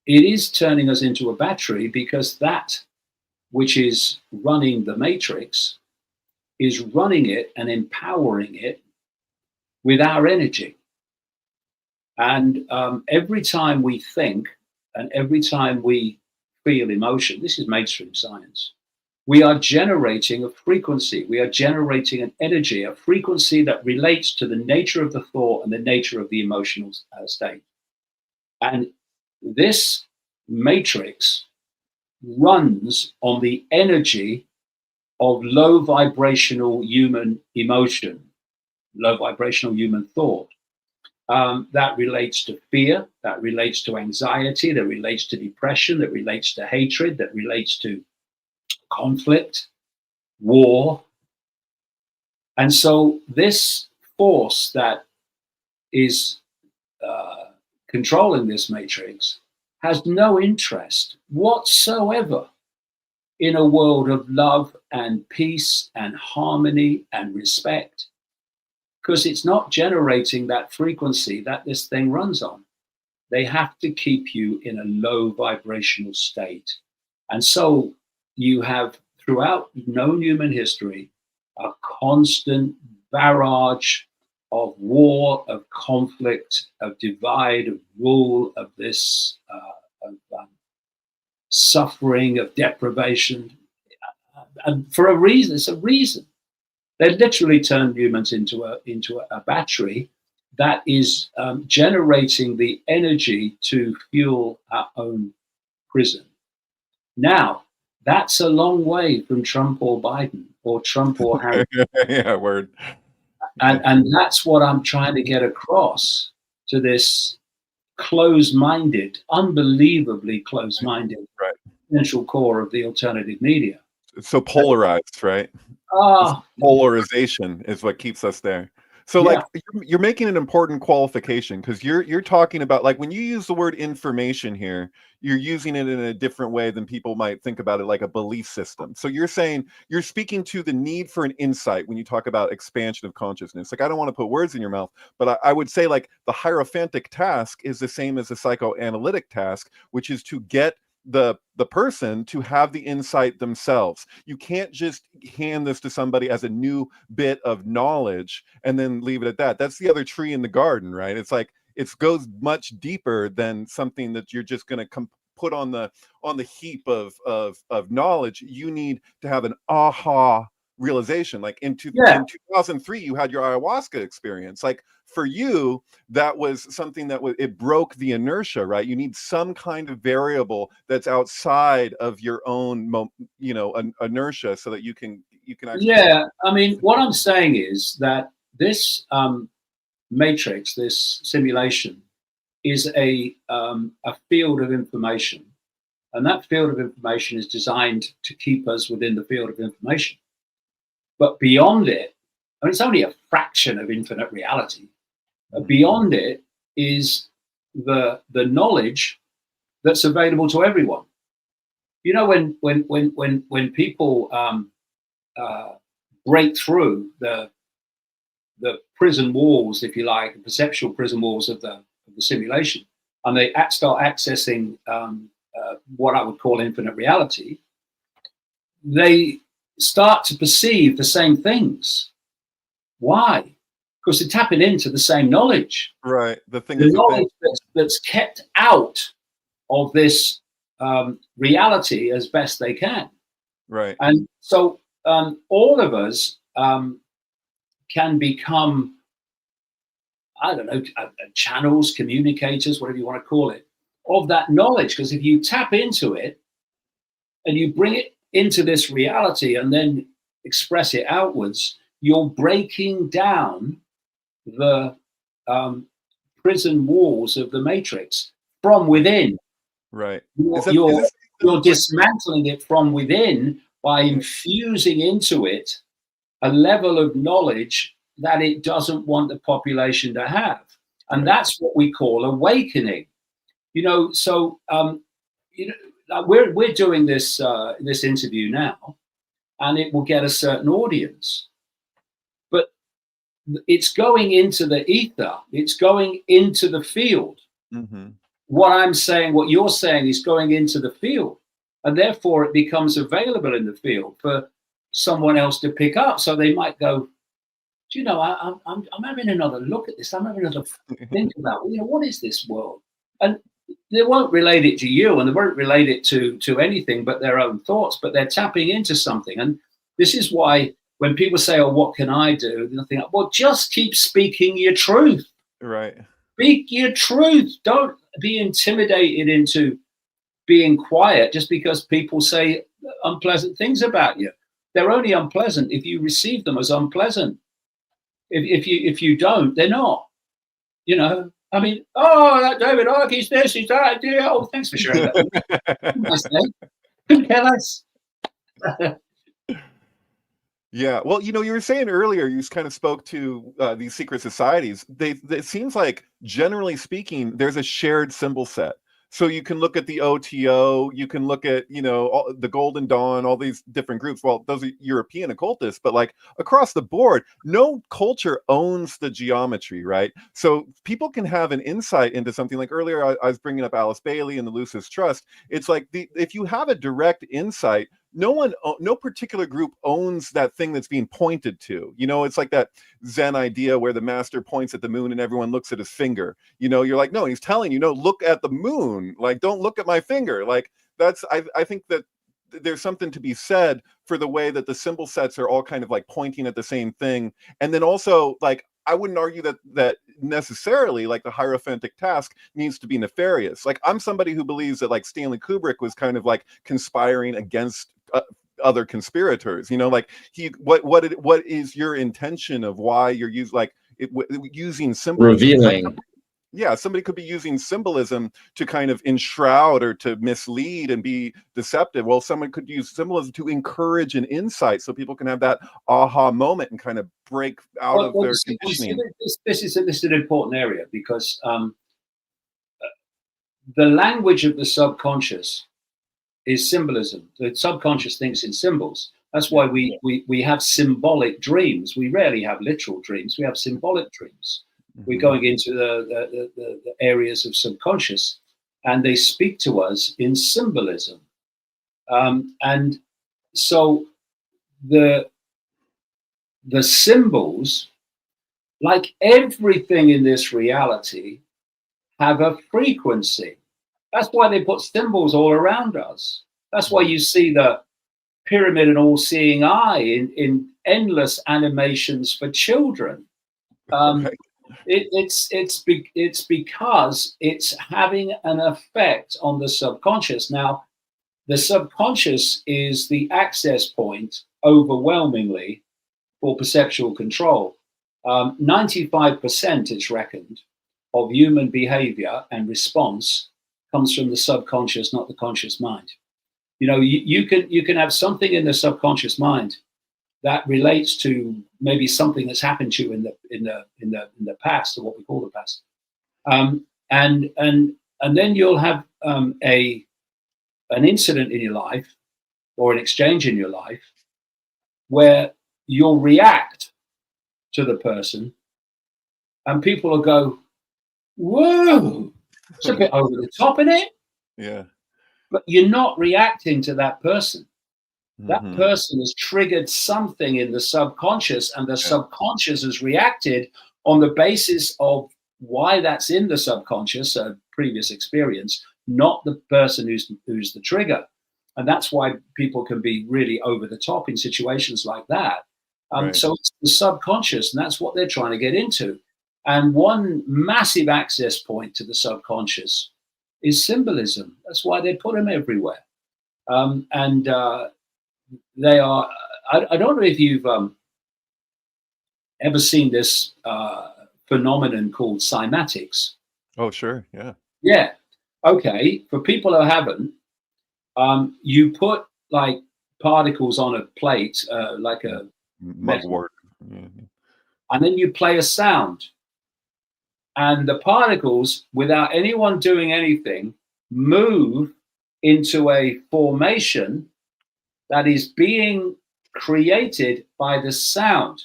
it is turning us into a battery, because that which is running the Matrix is running it and empowering it with our energy. And every time we think and every time we feel emotion, this is mainstream science, we are generating a frequency, we are generating an energy, a frequency that relates to the nature of the thought and the nature of the emotional state. And this matrix runs on the energy of low vibrational human emotion, low vibrational human thought. That relates to fear, that relates to anxiety, that relates to depression, that relates to hatred, that relates to conflict, war. And so this force that is controlling this matrix has no interest whatsoever in a world of love and peace and harmony and respect, because it's not generating that frequency that this thing runs on. They have to keep you in a low vibrational state. And so you have, throughout known human history, a constant barrage of war, of conflict, of divide, of rule, of this, suffering, of deprivation. And for a reason, it's a reason. They literally turned humans into a battery that is generating the energy to fuel our own prison. Now, that's a long way from Trump or Biden or Trump or Harris. Yeah, word. And that's what I'm trying to get across to this closed-minded, unbelievably closed-minded central core of the alternative media. It's so polarized, right? Polarization is what keeps us there. So like you're making an important qualification, because you're talking about, like, when you use the word information here, you're using it in a different way than people might think about it, like a belief system. So you're saying, you're speaking to the need for an insight when you talk about expansion of consciousness. Like, I don't want to put words in your mouth, but I would say, like, the hierophantic task is the same as the psychoanalytic task, which is to get the person to have the insight themselves. You can't just hand this to somebody as a new bit of knowledge and then leave it at that. That's the other tree in the garden, right? It's like, it goes much deeper than something that you're just going to put on the heap of knowledge. You need to have an aha realization. Like in 2003, you had your ayahuasca experience. Like, for you, that was something that it broke the inertia, right? You need some kind of variable that's outside of your own, inertia, so that you can actually. Yeah, I mean, what I'm saying is that this matrix, this simulation, is a field of information, and that field of information is designed to keep us within the field of information. But beyond it, I mean, it's only a fraction of infinite reality. Beyond it is the knowledge that's available to everyone. You know, when people break through the prison walls, if you like, the perceptual prison walls of the simulation, and they start accessing what I would call infinite reality, they start to perceive the same things. Why? Because they're tapping into the same knowledge. Right. The knowledge that's kept out of this reality as best they can. Right. And so all of us can become, I don't know, channels, communicators, whatever you want to call it, of that knowledge. Because if you tap into it and you bring it into this reality and then express it outwards, you're breaking down the prison walls of the matrix from within. Right. You're dismantling it from within by infusing into it a level of knowledge that it doesn't want the population to have. And that's what we call awakening. You know, so you know, we're doing this this interview now, and it will get a certain audience. But it's going into the ether, it's going into the field. Mm-hmm. What I'm saying, what you're saying, is going into the field, and therefore it becomes available in the field for someone else to pick up. So they might go, do you know, I'm having another look at this. I'm having another think about, you know, what is this world? And they won't relate it to you, and they won't relate it to anything but their own thoughts. But they're tapping into something, and this is why when people say, "Oh, what can I do?" They think, "Well, just keep speaking your truth." Right. Speak your truth. Don't be intimidated into being quiet just because people say unpleasant things about you. They're only unpleasant if you receive them as unpleasant. If you don't, they're not. You know, I mean, oh, that David Icke, he's this, he's that. Yeah, oh, thanks for sharing that. Nice day. Who cares? Yeah, well, you know, you were saying earlier, you kind of spoke to these secret societies. It seems like, generally speaking, there's a shared symbol set. So you can look at the OTO, you can look at, you know, the Golden Dawn, all these different groups. Well, those are European occultists, but like across the board, no culture owns the geometry, right? So people can have an insight into something. Like earlier, I was bringing up Alice Bailey and the Lucis Trust. It's like if you have a direct insight, no particular group owns that thing that's being pointed to. You know, it's like that Zen idea where the master points at the moon and everyone looks at his finger. You know, you're like, no, he's telling you, no, look at the moon. Like, don't look at my finger. Like, that's, I think that there's something to be said for the way that the symbol sets are all kind of like pointing at the same thing. And then also, like, I wouldn't argue that necessarily like the Hierophantic task needs to be nefarious. Like, I'm somebody who believes that like Stanley Kubrick was kind of like conspiring against other conspirators. You know, like what is your intention of why you're using symbolism? Revealing. Yeah, somebody could be using symbolism to kind of enshroud or to mislead and be deceptive. Well, someone could use symbolism to encourage an insight so people can have that aha moment and kind of break out of their conditioning. This is an important area because the language of the subconscious is symbolism. The subconscious thinks in symbols. That's why we have symbolic dreams. We rarely have literal dreams. We have symbolic dreams. We're going into the areas of subconscious, and they speak to us in symbolism. And so the symbols, like everything in this reality, have a frequency. That's why they put symbols all around us. That's why you see the pyramid and all-seeing eye in endless animations for children. Right. It's because it's having an effect on the subconscious. Now, the subconscious is the access point overwhelmingly for perceptual control. 95%, it's reckoned, of human behavior and response comes from the subconscious, not the conscious mind. You know, you can have something in the subconscious mind that relates to maybe something that's happened to you in the past, or what we call the past, and then you'll have an incident in your life or an exchange in your life where you'll react to the person, and people will go, "Whoa, it's a bit over the top, isn't it?" Yeah. But you're not reacting to that person. That Mhm. person has triggered something in the subconscious, and the subconscious has reacted on the basis of why that's in the subconscious, a previous experience, not the person who's the trigger. And that's why people can be really over the top in situations like that. Right. So it's the subconscious, and that's what they're trying to get into. And one massive access point to the subconscious is symbolism. That's why they put them everywhere. They are, I don't know if you've ever seen this phenomenon called cymatics. Oh, sure. Yeah. Yeah. Okay. For people who haven't, you put like particles on a plate, like a Mugwort. Yeah. and then you play a sound. And the particles, without anyone doing anything, move into a formation that is being created by the sound.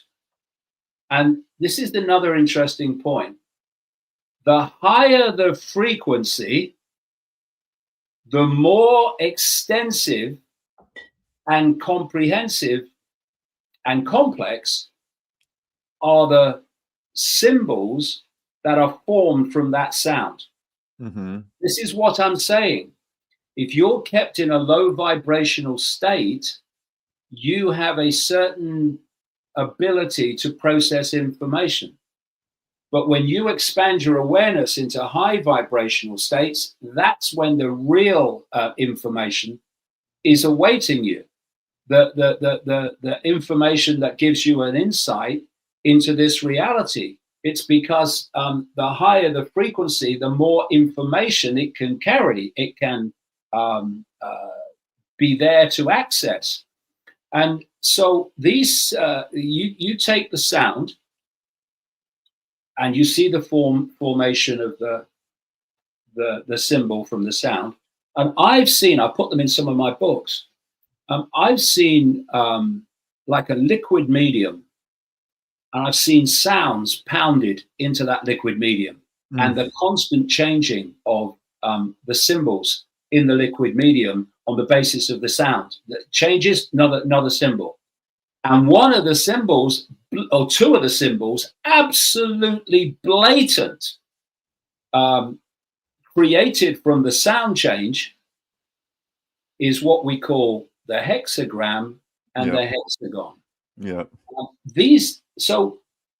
And this is another interesting point. The higher the frequency, the more extensive and comprehensive and complex are the symbols that are formed from that sound. Mm-hmm. This is what I'm saying. If you're kept in a low vibrational state, you have a certain ability to process information. But when you expand your awareness into high vibrational states, that's when the real information is awaiting you. The information that gives you an insight into this reality. It's because the higher the frequency, the more information it can carry. It can be there to access. And so these, you take the sound, and you see the formation of the symbol from the sound. And I put them in some of my books. I've seen like a liquid medium, and I've seen sounds pounded into that liquid medium, and the constant changing of the symbols in the liquid medium on the basis of the sound that changes another symbol. And one of the symbols, or two of the symbols, absolutely blatant, created from the sound change, is what we call the hexagram and the hexagon. Yeah. So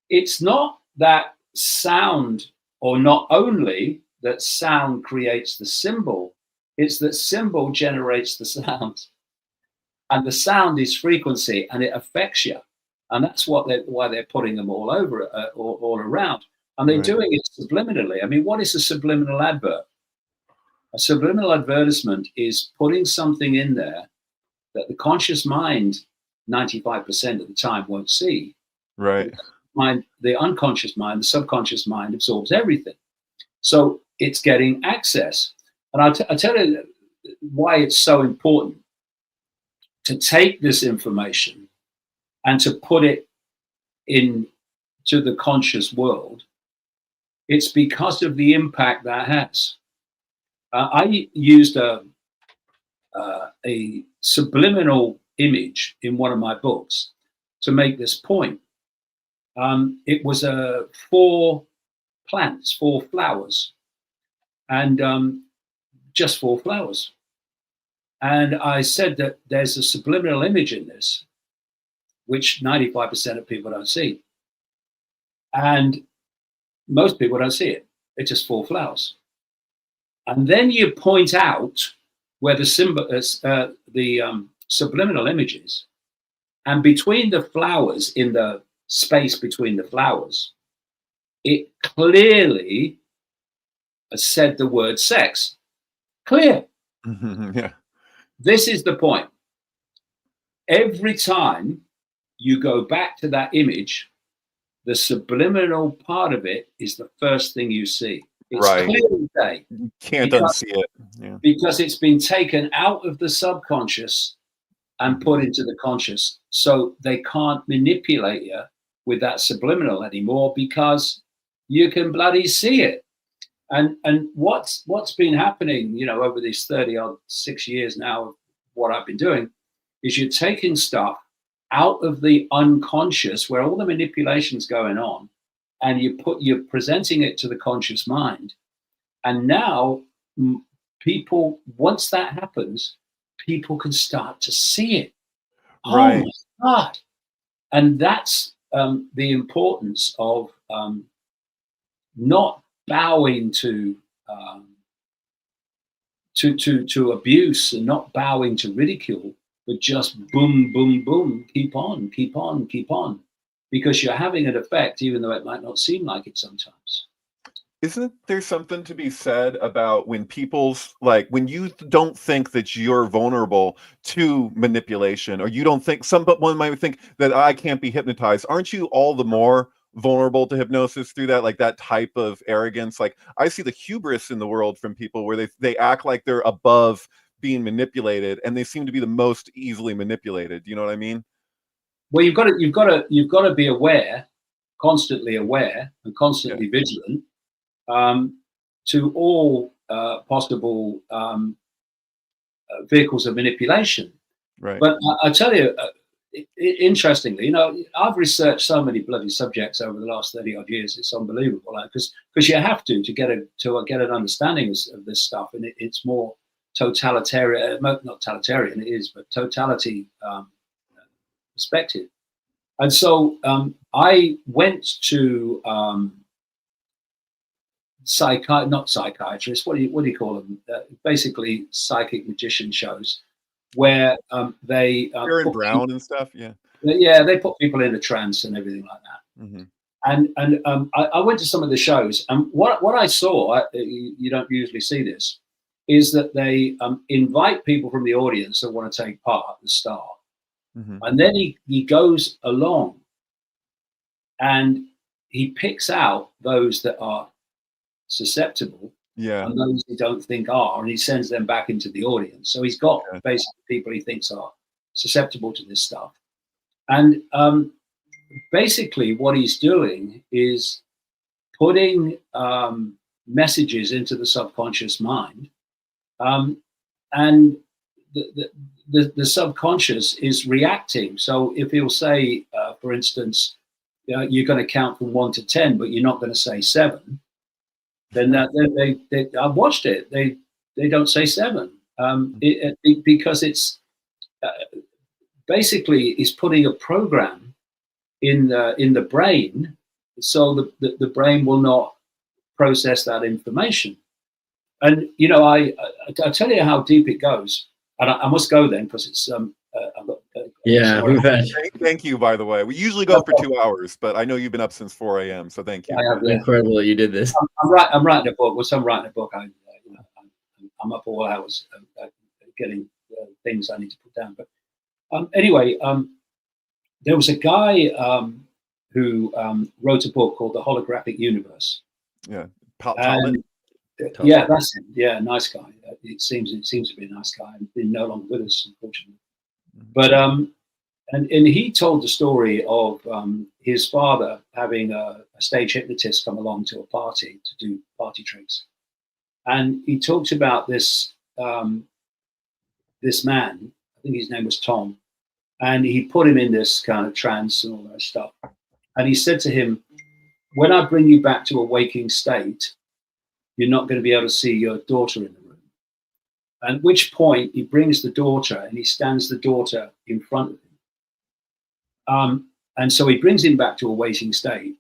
it's not that sound, or not only that sound creates the symbol, it's that symbol generates the sound. And the sound is frequency, and it affects you. And that's why they're putting them all over, all around. And they're doing it subliminally. I mean, what is a subliminal advert? A subliminal advertisement is putting something in there that the conscious mind, 95% of the time, won't see. Right. The unconscious mind, the subconscious mind absorbs everything. So it's getting access. And I'll tell you why it's so important to take this information and to put it into the conscious world. It's because of the impact that has. I used a subliminal image in one of my books to make this point. It was 4 plants, 4 flowers, and just 4 flowers. And I said that there's a subliminal image in this, which 95% of people don't see. And most people don't see it. It's just 4 flowers. And then you point out where the subliminal image is. And between the flowers in the space between the flowers, it clearly said the word sex. Clear. Yeah. This is the point. Every time you go back to that image, the subliminal part of it is the first thing you see. It's Right. clear as day. You can't Because- unsee it. Yeah. Because it's been taken out of the subconscious and put into the conscious. So they can't manipulate you with that subliminal anymore because you can bloody see it. And what's been happening, you know, over these 6 years now of what I've been doing is you're taking stuff out of the unconscious where all the manipulation's going on, and you're presenting it to the conscious mind. And now people, once that happens, people can start to see it. Right. Oh my God. And that's the importance of not bowing to abuse and not bowing to ridicule, but just boom, boom, boom, keep on, keep on, keep on, because you're having an effect, even though it might not seem like it sometimes. Isn't there something to be said about when people's, like, when you don't think that you're vulnerable to manipulation, or you don't think, someone might think that I can't be hypnotized, aren't you all the more vulnerable to hypnosis through that, like that type of arrogance? Like, I see the hubris in the world from people where they act like they're above being manipulated, and they seem to be the most easily manipulated. You know what I mean? Well, you've got to be aware, constantly aware and constantly vigilant to all possible vehicles of manipulation. Right. But I tell you, interestingly, you know, I've researched so many bloody subjects over the last 30 odd years. It's unbelievable, because you have to get an understanding of this stuff, and it's more totalitarian, not totalitarian, it is, but totality perspective. And so I went to not psychiatrists. What do you call them? Basically, psychic magician shows where they Aaron Brown and stuff. Yeah. Yeah, they put people in a trance and everything like that. Mm-hmm. And I went to some of the shows, and what I saw, you don't usually see this, is that they invite people from the audience that want to take part at the start. Mm-hmm. And then he goes along and he picks out those that are susceptible, and those he don't think are, and he sends them back into the audience. So he's got basically people he thinks are susceptible to this stuff. And basically what he's doing is putting messages into the subconscious mind, and the subconscious is reacting. So if he'll say, for instance, you're going to count from 1 to 10, but you're not going to say 7, then I've watched it. They don't say 7 because it's basically is putting a program in the brain, so the brain will not process that information. And you know, I tell you how deep it goes, and I must go then because it's I've got, we've had. Thank you, by the way. We usually go for 2 hours, but I know you've been up since 4 a.m., so thank you. Incredible that you did this. I'm writing a book. Well, I'm writing a book. I'm up all hours getting things I need to put down. But anyway, there was a guy who wrote a book called The Holographic Universe. Yeah, Talbot. Yeah, that's him. Yeah, nice guy. It seems to be a nice guy. He's no longer with us, unfortunately. But and he told the story of his father having a stage hypnotist come along to a party to do party tricks, and he talked about this this man. I think his name was Tom, and he put him in this kind of trance and all that stuff. And he said to him, "When I bring you back to a waking state, you're not going to be able to see your daughter in the room." At which point he brings the daughter and he stands the daughter in front of him. And so he brings him back to a waiting state.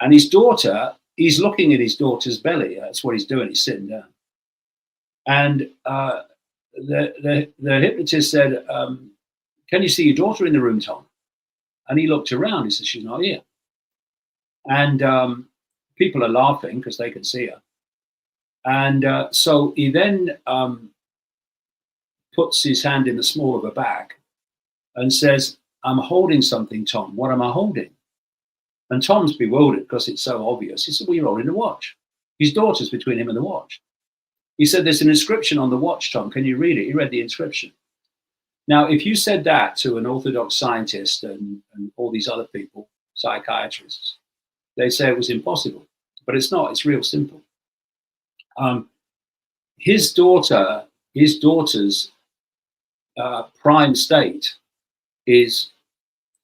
And his daughter, he's looking at his daughter's belly. That's what he's doing. He's sitting down. And the hypnotist said, "Can you see your daughter in the room, Tom?" And he looked around. He said, she's not here. And people are laughing because they can see her. And so he then puts his hand in the small of a bag and says, I'm holding something, Tom. What am I holding? And Tom's bewildered because it's so obvious. He said, well, you're holding a watch. His daughter's between him and the watch. He said, there's an inscription on the watch, Tom. Can you read it? He read the inscription. Now, if you said that to an orthodox scientist and all these other people, psychiatrists, they say it was impossible. But it's not. It's real simple. His daughter's prime state is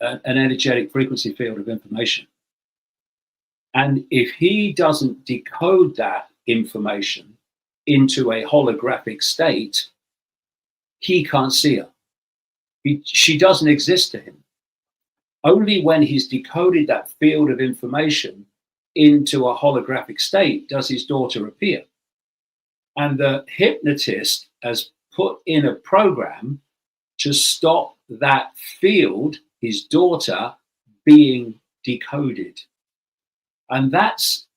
an energetic frequency field of information. And if he doesn't decode that information into a holographic state, he can't see her. She doesn't exist to him. Only when he's decoded that field of information into a holographic state does his daughter appear. And the hypnotist has put in a program to stop that field, his daughter, being decoded. And that's,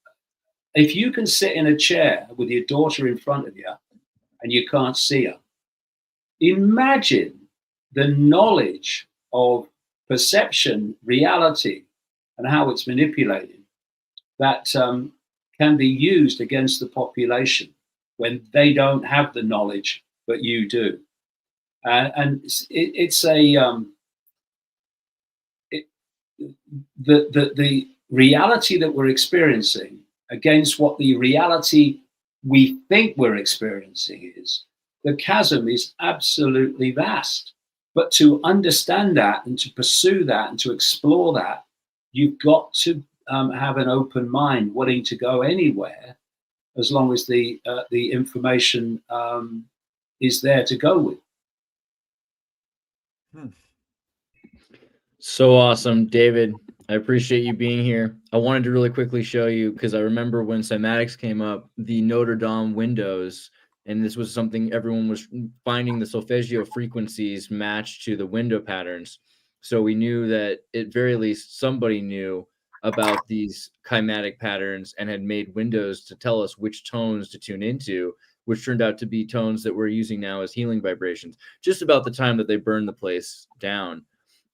if you can sit in a chair with your daughter in front of you and you can't see her, imagine the knowledge of perception, reality, and how it's manipulated that can be used against the population when they don't have the knowledge, but you do. And it's a the reality that we're experiencing against what the reality we think we're experiencing is, the chasm is absolutely vast. But to understand that and to pursue that and to explore that, you've got to have an open mind, willing to go anywhere, as long as the information is there to go with. So awesome, David. I appreciate you being here. I wanted to really quickly show you, because I remember when cymatics came up, the Notre Dame windows, and this was something everyone was finding, the solfeggio frequencies matched to the window patterns. So we knew that at very least somebody knew about these cymatic patterns and had made windows to tell us which tones to tune into, which turned out to be tones that we're using now as healing vibrations, just about the time that they burned the place down.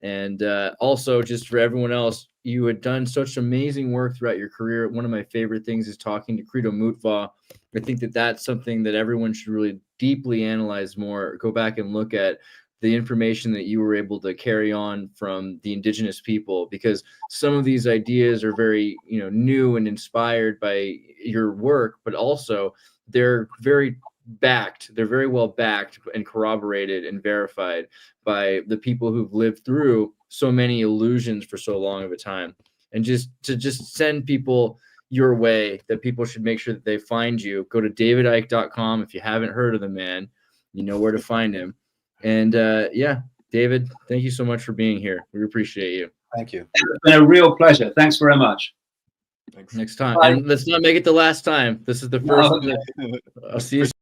And also, just for everyone else, you had done such amazing work throughout your career. One of my favorite things is talking to Credo Mutva. I think that that's something that everyone should really deeply analyze more, go back and look at the information that you were able to carry on from the indigenous people, because some of these ideas are very, new and inspired by your work, but also they're very backed. They're very well backed and corroborated and verified by the people who've lived through so many illusions for so long of a time. And just send people your way, that people should make sure that they find you. Go to davidicke.com. If you haven't heard of the man, you know where to find him. And yeah, David, thank you so much for being here. We appreciate you. Thank you. It's been a real pleasure. Thanks very much. Thanks. Next time. And let's not make it the last time. This is the first. I'll see you soon.